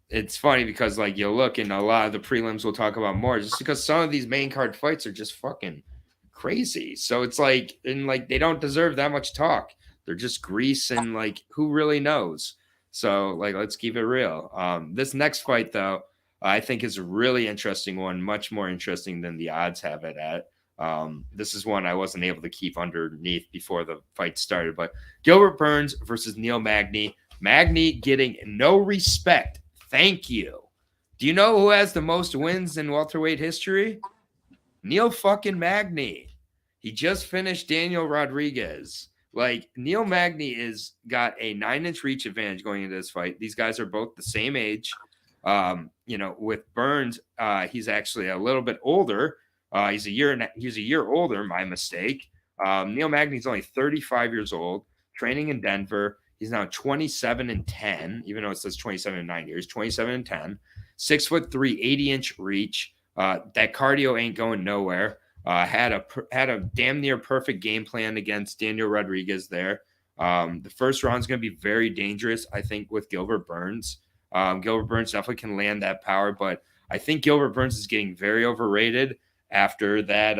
[SPEAKER 1] It's funny because like you look in a lot of the prelims we'll talk about more just because some of these main card fights are just fucking crazy. So it's like they don't deserve that much talk. They're just grease and like who really knows. So like let's keep it real. This next fight though, I think is a really interesting one, much more interesting than the odds have it at. This is one I wasn't able to keep underneath before the fight started, but Gilbert Burns versus Neil Magny. Magny getting no respect. Thank you. Do you know who has the most wins in welterweight history? Neil fucking Magny. He just finished Daniel Rodriguez. Like Neil Magny is got a 9-inch reach advantage going into this fight. These guys are both the same age. With Burns, he's actually a little bit older. He's a year older. My mistake. Neil Magny's only 35 years old, training in Denver. He's now 27-10, even though it says 27-9 years. 27-10, 6'3", 80-inch reach. That cardio ain't going nowhere. Had a damn near perfect game plan against Daniel Rodriguez there. The first round is going to be very dangerous, I think, with Gilbert Burns. Gilbert Burns definitely can land that power, but I think Gilbert Burns is getting very overrated after the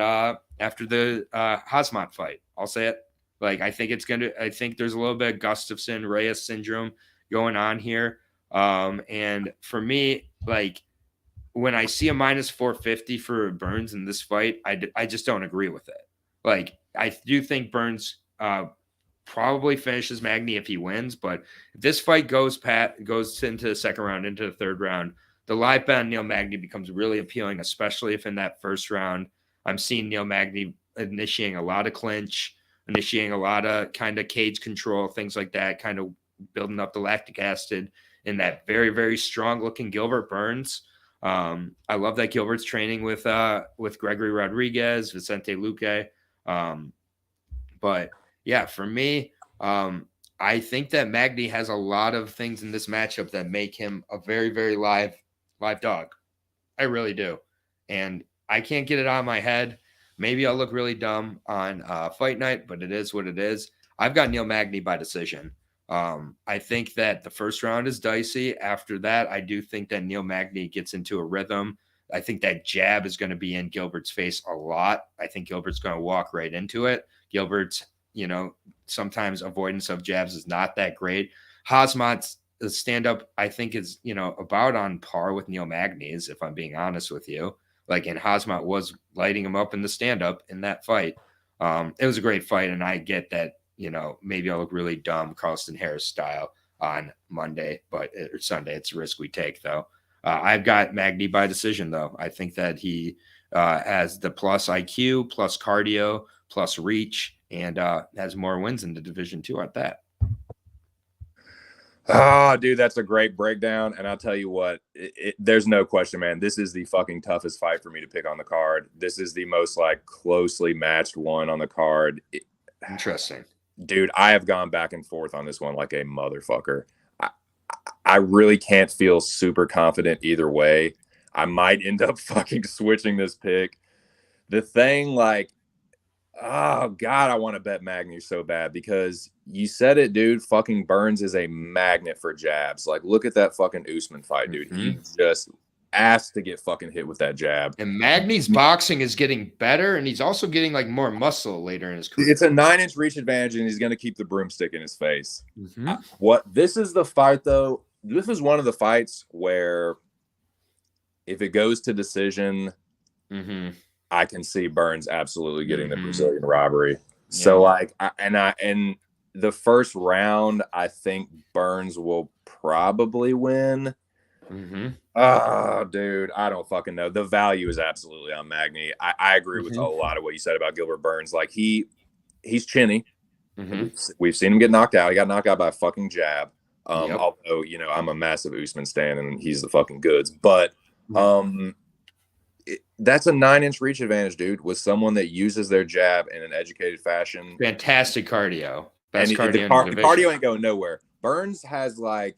[SPEAKER 1] Hasmat fight. I'll say it. Like I think there's a little bit of Gustafsson Reyes syndrome going on here. And for me, like when I see a minus 450 for Burns in this fight, I just don't agree with it. Like I do think Burns probably finishes Magny if he wins, but if this fight goes into the second round, into the third round, the live bet on Neil Magny becomes really appealing, especially if in that first round I'm seeing Neil Magny initiating a lot of clinch, initiating a lot of kind of cage control, things like that, kind of building up the lactic acid in that very, very strong looking Gilbert Burns. I love that Gilbert's training with Gregory Rodriguez, Vicente Luque. But yeah, for me, I think that Magny has a lot of things in this matchup that make him a very, very live dog. I really do. And I can't get it out of my head. Maybe I'll look really dumb on fight night, but it is what it is. I've got Neil Magny by decision. I think that the first round is dicey. After that, I do think that Neil Magny gets into a rhythm. I think that jab is going to be in Gilbert's face a lot. I think Gilbert's going to walk right into it. Gilbert's, sometimes avoidance of jabs is not that great. Hasmat's stand-up, I think, is, about on par with Neil Magny's, if I'm being honest with you. Like, and Hasmat was lighting him up in the stand-up in that fight. It was a great fight, and I get that, maybe I'll look really dumb, Carlston Harris style on Monday, or Sunday. It's a risk we take, though. I've got Magny by decision, though. I think that he has the plus IQ, plus cardio, plus reach, and has more wins in the division, too, at that.
[SPEAKER 2] Oh, dude, that's a great breakdown. And I'll tell you what, there's no question, man. This is the fucking toughest fight for me to pick on the card. This is the most closely matched one on the card.
[SPEAKER 1] Interesting.
[SPEAKER 2] Dude, I have gone back and forth on this one like a motherfucker. I really can't feel super confident either way. I might end up fucking switching this pick. The thing, oh, God, I want to bet Magny so bad because you said it, dude. Fucking Burns is a magnet for jabs. Look at that fucking Usman fight, dude.
[SPEAKER 1] Mm-hmm.
[SPEAKER 2] asked to get fucking hit with that jab.
[SPEAKER 1] And Magny's boxing is getting better, and he's also getting like more muscle later in his career.
[SPEAKER 2] It's a 9-inch reach advantage, and he's going to keep the broomstick in his face.
[SPEAKER 1] Mm-hmm.
[SPEAKER 2] This is the fight, though. This is one of the fights where if it goes to decision, I can see Burns absolutely getting the Brazilian robbery. So and the first round, I think Burns will probably win. Oh, dude, I don't fucking know. The value is absolutely on Magny. I agree with a lot of what you said about Gilbert Burns. Like he's chinny. We've seen him get knocked out. He got knocked out by a fucking jab. Although, you know, I'm a massive Usman stan and he's the fucking goods. But that's a 9-inch reach advantage, dude, with someone that uses their jab in an educated fashion.
[SPEAKER 1] Fantastic cardio. Best
[SPEAKER 2] cardio. The cardio ain't going nowhere. Burns has like,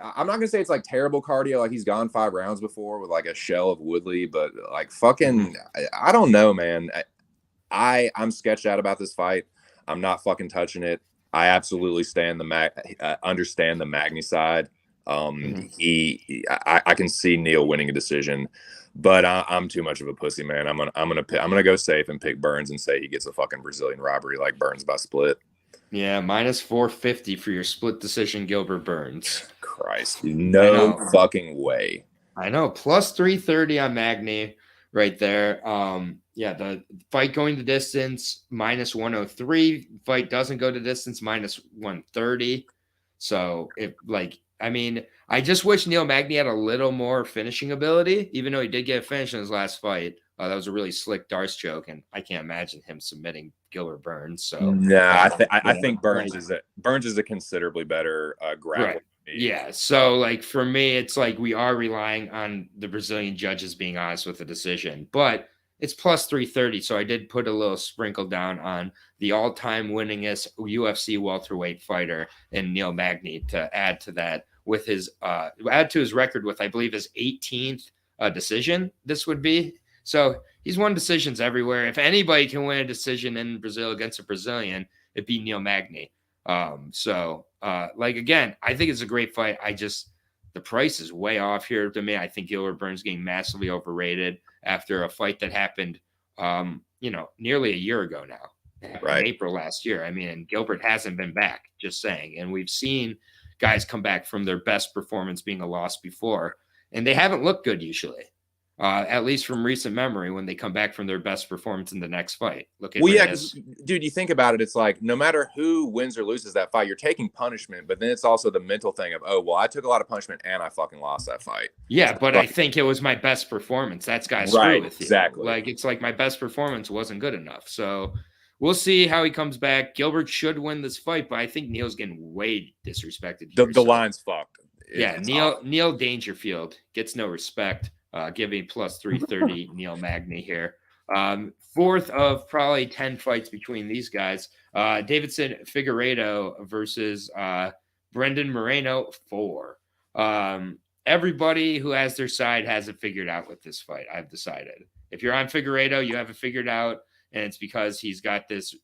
[SPEAKER 2] I'm not gonna say it's like terrible cardio, like he's gone 5 rounds before with like a shell of Woodley, but like fucking, I don't know, man. I'm sketched out about this fight. I'm not fucking touching it. I absolutely understand the Magny side. I can see Neal winning a decision, but I'm too much of a pussy, man. I'm gonna go safe and pick Burns and say he gets a fucking Brazilian robbery like Burns by split.
[SPEAKER 1] Yeah, minus 450 for your split decision, Gilbert Burns.
[SPEAKER 2] Christ, no fucking way.
[SPEAKER 1] I know, plus 330 on Magny right there. Yeah, the fight going the distance, minus 103. Fight doesn't go to distance, minus 130. So, I just wish Neil Magny had a little more finishing ability, even though he did get a finish in his last fight. That was a really slick Darce choke, and I can't imagine him submitting Gilbert Burns. So,
[SPEAKER 2] I think Burns is a considerably better grappler.
[SPEAKER 1] Right. Yeah. So, like, for me, it's like we are relying on the Brazilian judges being honest with the decision, but it's plus 330. So I did put a little sprinkle down on the all-time winningest UFC welterweight fighter in Neil Magny to add to that with his record with, I believe, his 18th decision. This would be. So he's won decisions everywhere. If anybody can win a decision in Brazil against a Brazilian, it'd be Neil Magny. Again, I think it's a great fight. The price is way off here to me. I think Gilbert Burns getting massively overrated after a fight that happened, nearly a year ago now,
[SPEAKER 2] right?
[SPEAKER 1] In April last year. I mean, Gilbert hasn't been back, just saying. And we've seen guys come back from their best performance being a loss before, and they haven't looked good usually. At least from recent memory, when they come back from their best performance in the next fight.
[SPEAKER 2] Dude, you think about it, it's like no matter who wins or loses that fight, you're taking punishment, but then it's also the mental thing of, oh, well, I took a lot of punishment and I fucking lost that fight.
[SPEAKER 1] Yeah, but I think it was my best performance. That's got to screw with you. Exactly. Like, it's like my best performance wasn't good enough. So we'll see how he comes back. Gilbert should win this fight, but I think Neil's getting way disrespected here.
[SPEAKER 2] The line's fucked.
[SPEAKER 1] Neil Dangerfield gets no respect. Giving plus 330 Neil Magny here. Fourth of probably 10 fights between these guys. Deidson Figueiredo versus Brandon Moreno, 4. Everybody who has their side has it figured out with this fight, I've decided. If you're on Figueiredo, you have it figured out, and it's because he's got this,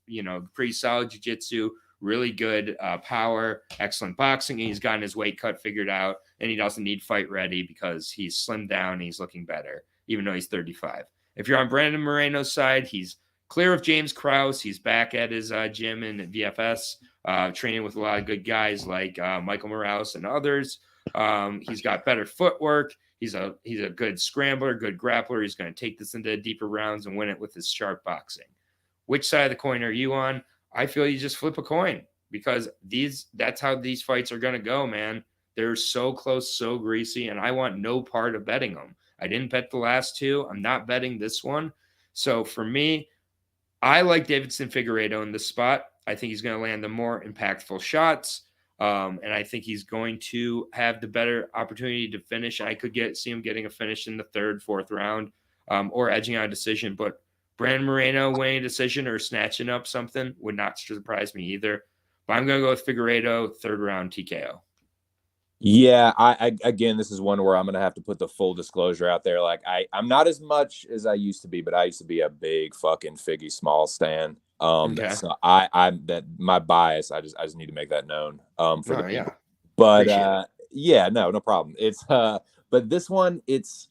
[SPEAKER 1] pretty solid jiu-jitsu, really good power, excellent boxing, and he's gotten his weight cut figured out, and he doesn't need fight ready because he's slimmed down and he's looking better, even though he's 35. If you're on Brandon Moreno's side, he's clear of James Krause. He's back at his gym in VFS, training with a lot of good guys like Michael Morales and others. He's got better footwork. He's a good scrambler, good grappler. He's going to take this into deeper rounds and win it with his sharp boxing. Which side of the coin are you on? I feel you just flip a coin because that's how these fights are going to go, man. They're so close, so greasy, and I want no part of betting them. I didn't bet the last 2. I'm not betting this one. So for me, I like Deidson Figueiredo in this spot. I think he's going to land the more impactful shots, and I think he's going to have the better opportunity to finish. I could see him getting a finish in the 3rd, 4th round, or edging out a decision, but Brandon Moreno winning a decision or snatching up something would not surprise me either. But I'm going to go with Figueiredo, 3rd round TKO.
[SPEAKER 2] Yeah, again, this is one where I'm going to have to put the full disclosure out there. Like, I'm not as much as I used to be, but I used to be a big fucking Figgy Small stan.
[SPEAKER 1] Okay.
[SPEAKER 2] So that my bias, I just need to make that known. But no problem. It's But this one, it's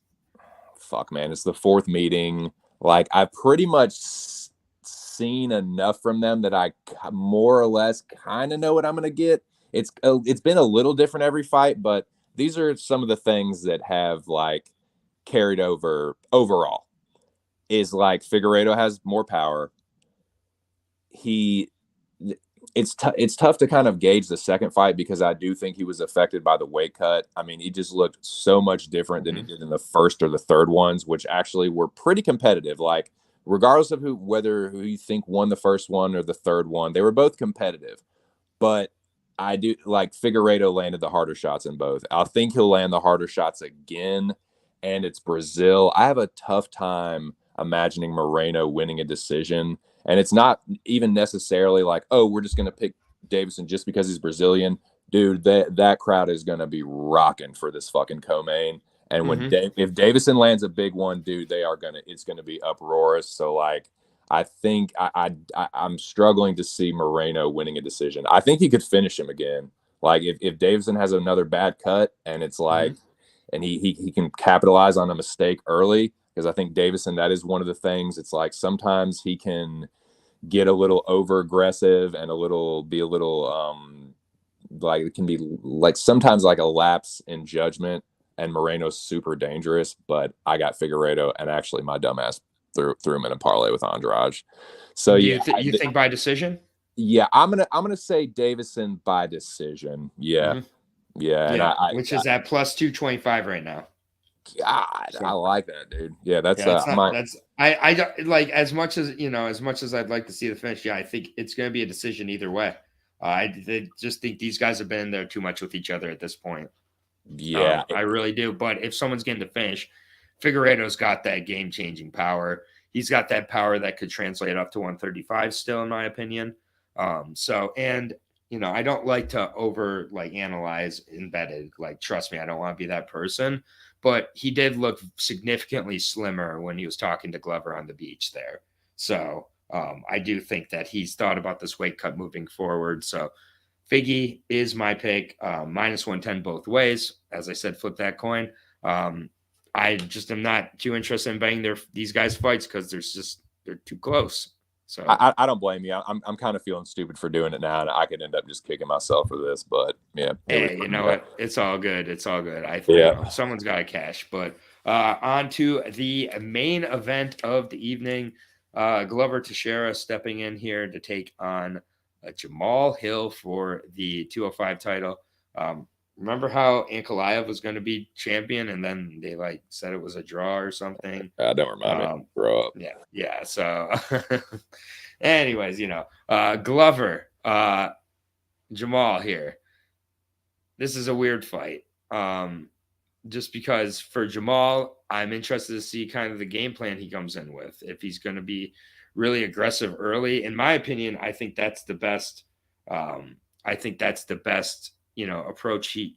[SPEAKER 2] the fourth meeting. Like, I've pretty much seen enough from them that I more or less kind of know what I'm going to get. It's been a little different every fight, but these are some of the things that have like carried over overall. Is like Figueiredo has more power. It's tough to kind of gauge the second fight because I do think he was affected by the weight cut. I mean, he just looked so much different than he did in the first or the third ones, which actually were pretty competitive. Like, regardless of who you think won the first one or the third one, they were both competitive. But I do like Figueiredo landed the harder shots in both. I think he'll land the harder shots again, and it's Brazil. I have a tough time imagining Moreno winning a decision. And it's not even necessarily like, oh, we're just going to pick Deidson just because he's Brazilian. Dude, that crowd is going to be rocking for this fucking co-main. And when if Deidson lands a big one, dude, it's going to be uproarious. So, like, I think I'm struggling to see Moreno winning a decision. I think he could finish him again. Like, if Deidson has another bad cut and it's like, and he can capitalize on a mistake early, because I think Deidson, that is one of the things. It's like sometimes he can get a little over aggressive and be a little like, it can be like sometimes like a lapse in judgment, and Moreno's super dangerous. But I got Figueiredo, and actually my dumbass threw him in a parlay with Andrade. So
[SPEAKER 1] you think by decision?
[SPEAKER 2] Yeah, I'm gonna say Deidson by decision. Yeah. And
[SPEAKER 1] which is at plus 225 right now.
[SPEAKER 2] God, I like that, dude. Yeah, that's
[SPEAKER 1] I don't like, as much as I'd like to see the finish. Yeah, I think it's going to be a decision either way. I just think these guys have been in there too much with each other at this point.
[SPEAKER 2] Yeah,
[SPEAKER 1] I really do. But if someone's getting to finish, Figueiredo's got that game-changing power. He's got that power that could translate up to 135 still, in my opinion. I don't like to over analyze embedded. Like, trust me, I don't want to be that person. But he did look significantly slimmer when he was talking to Glover on the beach there. So I do think that he's thought about this weight cut moving forward. So Figgy is my pick, minus 110 both ways. As I said, flip that coin. I just am not too interested in betting these guys' fights because they're too close. So
[SPEAKER 2] I don't blame you. I'm kind of feeling stupid for doing it now, and I could end up just kicking myself for this. But yeah,
[SPEAKER 1] hey, you know what? It's all good. It's all good. I think someone's got to cash. But on to the main event of the evening. Glover Teixeira stepping in here to take on Jamahal Hill for the 205 title. Remember how Ankalaev was going to be champion, and then they said it was a draw or something?
[SPEAKER 2] Don't remind me. Grow up.
[SPEAKER 1] Yeah. So, anyways, Glover, Jamahal here. This is a weird fight. Just because for Jamahal, I'm interested to see kind of the game plan he comes in with. If he's going to be really aggressive early, in my opinion, I think that's the best. Approach he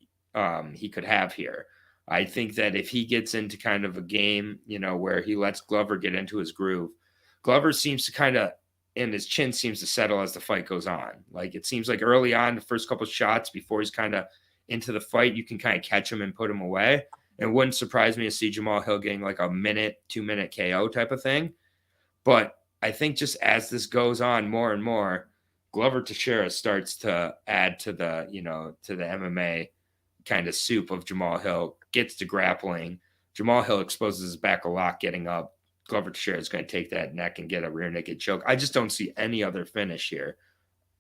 [SPEAKER 1] could have here. I think that if he gets into kind of a game, where he lets Glover get into his groove, Glover seems to kind of, and his chin seems to settle as the fight goes on. Like, it seems like early on, the first couple of shots before he's kind of into the fight, you can kind of catch him and put him away. It wouldn't surprise me to see Jamahal Hill getting like a 2-minute KO type of thing. But I think just as this goes on more and more, Glover Teixeira starts to add to the MMA kind of soup of Jamahal Hill, gets to grappling. Jamahal Hill exposes his back a lot getting up. Glover Teixeira is going to take that neck and get a rear naked choke. I just don't see any other finish here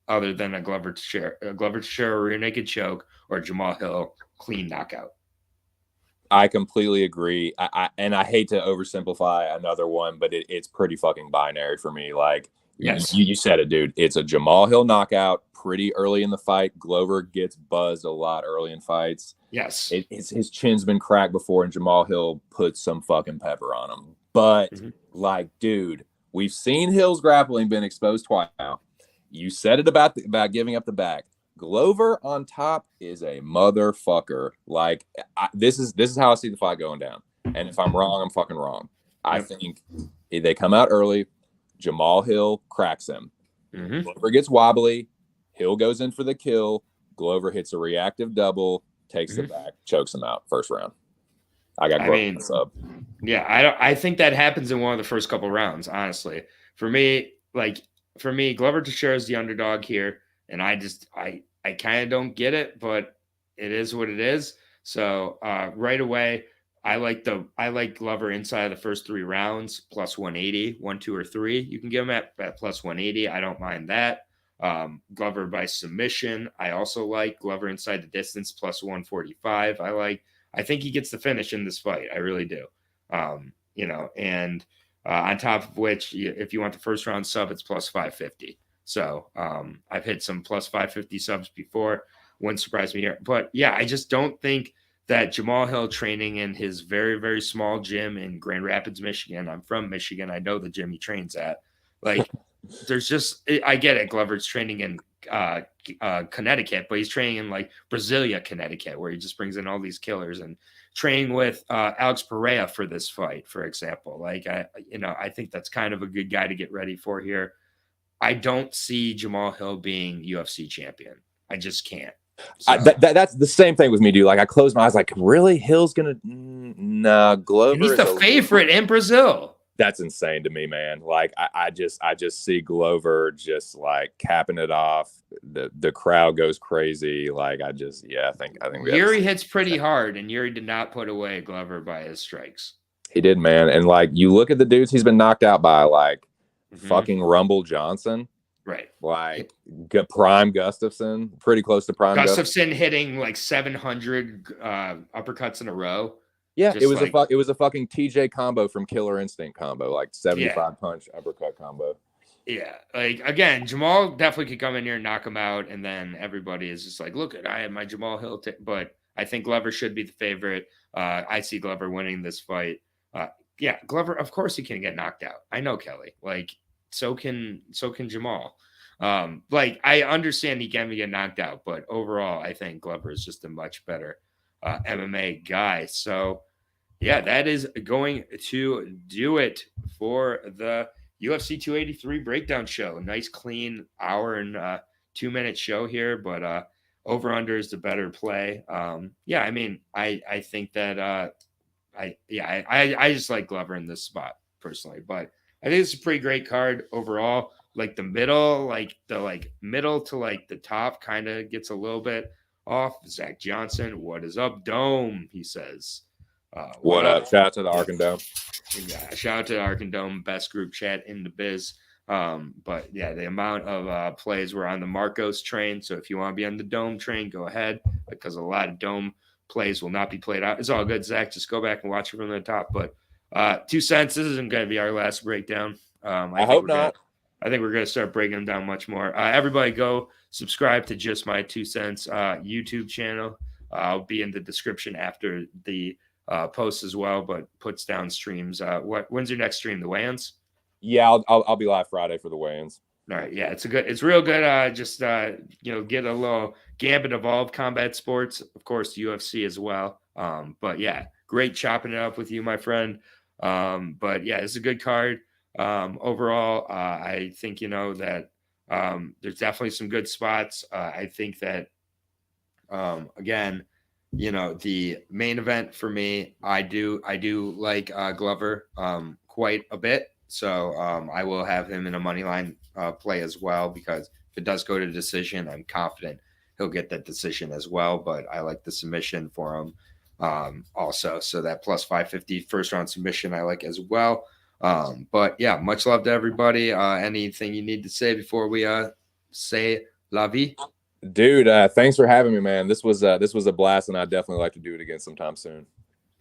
[SPEAKER 1] other than a Glover Teixeira rear naked choke or Jamahal Hill clean knockout.
[SPEAKER 2] I completely agree. I hate to oversimplify another one, but it's pretty fucking binary for me. Like, yes, you said it, dude. It's a Jamahal Hill knockout pretty early in the fight. Glover gets buzzed a lot early in fights.
[SPEAKER 1] Yes.
[SPEAKER 2] His chin's been cracked before, and Jamahal Hill puts some fucking pepper on him. But, dude, we've seen Hill's grappling been exposed twice now. You said it about giving up the back. Glover on top is a motherfucker. Like, this is how I see the fight going down. And if I'm wrong, I'm fucking wrong. I think they come out early. Jamahal Hill cracks him. Glover gets wobbly. Hill goes in for the kill. Glover hits a reactive double, takes it back, chokes him out first round. I got Glover
[SPEAKER 1] mean,
[SPEAKER 2] sub.
[SPEAKER 1] Yeah, I think that happens in one of the first couple rounds, honestly. For me, Glover Teixeira is the underdog here, and I kind of don't get it, but it is what it is. So right away, I like Glover inside of the first 3 rounds, plus 180, 1, 2, or 3. You can get him at plus 180. I don't mind that. Glover by submission. I also like Glover inside the distance, plus 145. I think he gets the finish in this fight. I really do. And on top of which, if you want the first round sub, it's plus 550. So I've hit some plus 550 subs before. Wouldn't surprise me here. But yeah, I just don't think that Jamahal training in his very, very small gym in Grand Rapids, Michigan. I'm from Michigan. I know the gym he trains at. Like, I get it. Glover's training in Connecticut, but he's training in like Brasilia, Connecticut, where he just brings in all these killers and training with Alex Pereira for this fight, for example. Like, I think that's kind of a good guy to get ready for here. I don't see Jamahal being UFC champion. I just can't.
[SPEAKER 2] So. That's the same thing with me, dude. Like, I closed my eyes, like, really? Hill's gonna? Nah, Glover.
[SPEAKER 1] And he's the favorite in Brazil.
[SPEAKER 2] That's insane to me, man. Like, I just see Glover just like capping it off. The crowd goes crazy. Like, I think
[SPEAKER 1] Yuri hits pretty hard, and Yuri did not put away Glover by his strikes.
[SPEAKER 2] He did, man. And like, you look at the dudes he's been knocked out by, like fucking Rumble Johnson.
[SPEAKER 1] Right.
[SPEAKER 2] Like Prime Gustafson, pretty close to Prime
[SPEAKER 1] Gustafson hitting like 700 uppercuts in a row.
[SPEAKER 2] Yeah, it was a fucking TJ combo from Killer Instinct combo, like 75 punch uppercut combo.
[SPEAKER 1] Yeah, like, again, Jamal definitely could come in here and knock him out, and then everybody is just like, look, I had my Jamahal, but I think Glover should be the favorite. I see Glover winning this fight. Yeah, Glover, of course he can get knocked out. I know, Kelly. Like, so can Jamal. Like, I understand he can get knocked out, but overall, I think Glover is just a much better MMA guy. So, yeah, that is going to do it for the UFC 283 breakdown show. Nice, clean hour and 2-minute show here, but over under is the better play. Yeah, I mean, I think that I just like Glover in this spot personally, but I think it's a pretty great card overall. Like the middle, middle to like the top kind of gets a little bit off. Zach Johnson, what is up, Dome? He says.
[SPEAKER 2] What up? Shout out to the Arkin Dome.
[SPEAKER 1] Yeah, shout out to the Arkin Dome, best group chat in the biz. But yeah, the amount of plays were on the Marcos train. So if you want to be on the Dome train, go ahead, because a lot of Dome plays will not be played out. It's all good, Zach. Just go back and watch it from the top. But 2 cents. This isn't going to be our last breakdown.
[SPEAKER 2] I hope not.
[SPEAKER 1] I think we're going to start breaking them down much more. Everybody go subscribe to Just My 2 Cents YouTube channel. I'll be in the description after the post as well, but puts down streams. When's your next stream? The weigh-ins?
[SPEAKER 2] Yeah, I'll be live Friday for the weigh-ins.
[SPEAKER 1] All right, yeah, it's real good. Just get a little Gambit Evolved Combat Sports, of course, UFC as well. But yeah, great chopping it up with you, my friend. But yeah, it's a good card. Overall, I think that there's definitely some good spots. I think that again, the main event for me, I do like Glover quite a bit. So I will have him in a money line play as well, because if it does go to decision, I'm confident he'll get that decision as well. But I like the submission for him also. So that plus 550 first round submission I like as well. But yeah, much love to everybody. Anything you need to say before we say la vie?
[SPEAKER 2] Dude, thanks for having me, man. This was a blast, and I'd definitely like to do it again sometime soon.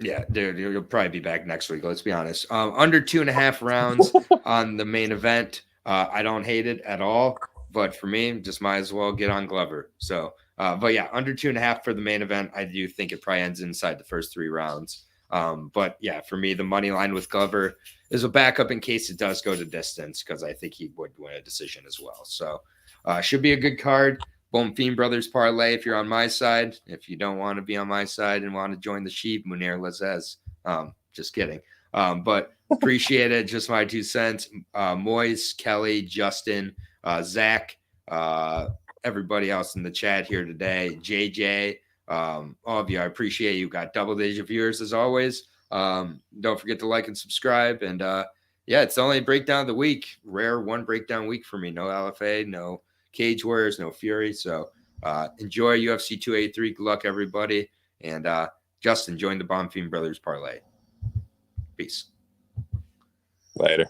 [SPEAKER 1] Yeah, dude, you'll probably be back next week. Let's be honest. Under 2.5 rounds on the main event. I don't hate it at all, but for me, just might as well get on Glover. So, but yeah, under 2.5 for the main event. I do think it probably ends inside the first 3 rounds. But yeah, for me, the money line with Glover is a backup in case it does go to distance, because I think he would win a decision as well. So, should be a good card. Boom Fiend Brothers parlay if you're on my side. If you don't want to be on my side and want to join the sheep, Munir Lazez. Just kidding. But appreciate it. Just my 2 cents. Moise, Kelly, Justin, Zach, everybody else in the chat here today, JJ, all of you, I appreciate you. Got double-digit viewers as always. Don't forget to like and subscribe. And yeah, it's the only breakdown of the week. Rare one breakdown week for me. No LFA, no Cage Warriors, no Fury. So enjoy UFC 283. Good luck, everybody. And Justin, join the Bonfim Brothers parlay. Peace.
[SPEAKER 2] Later.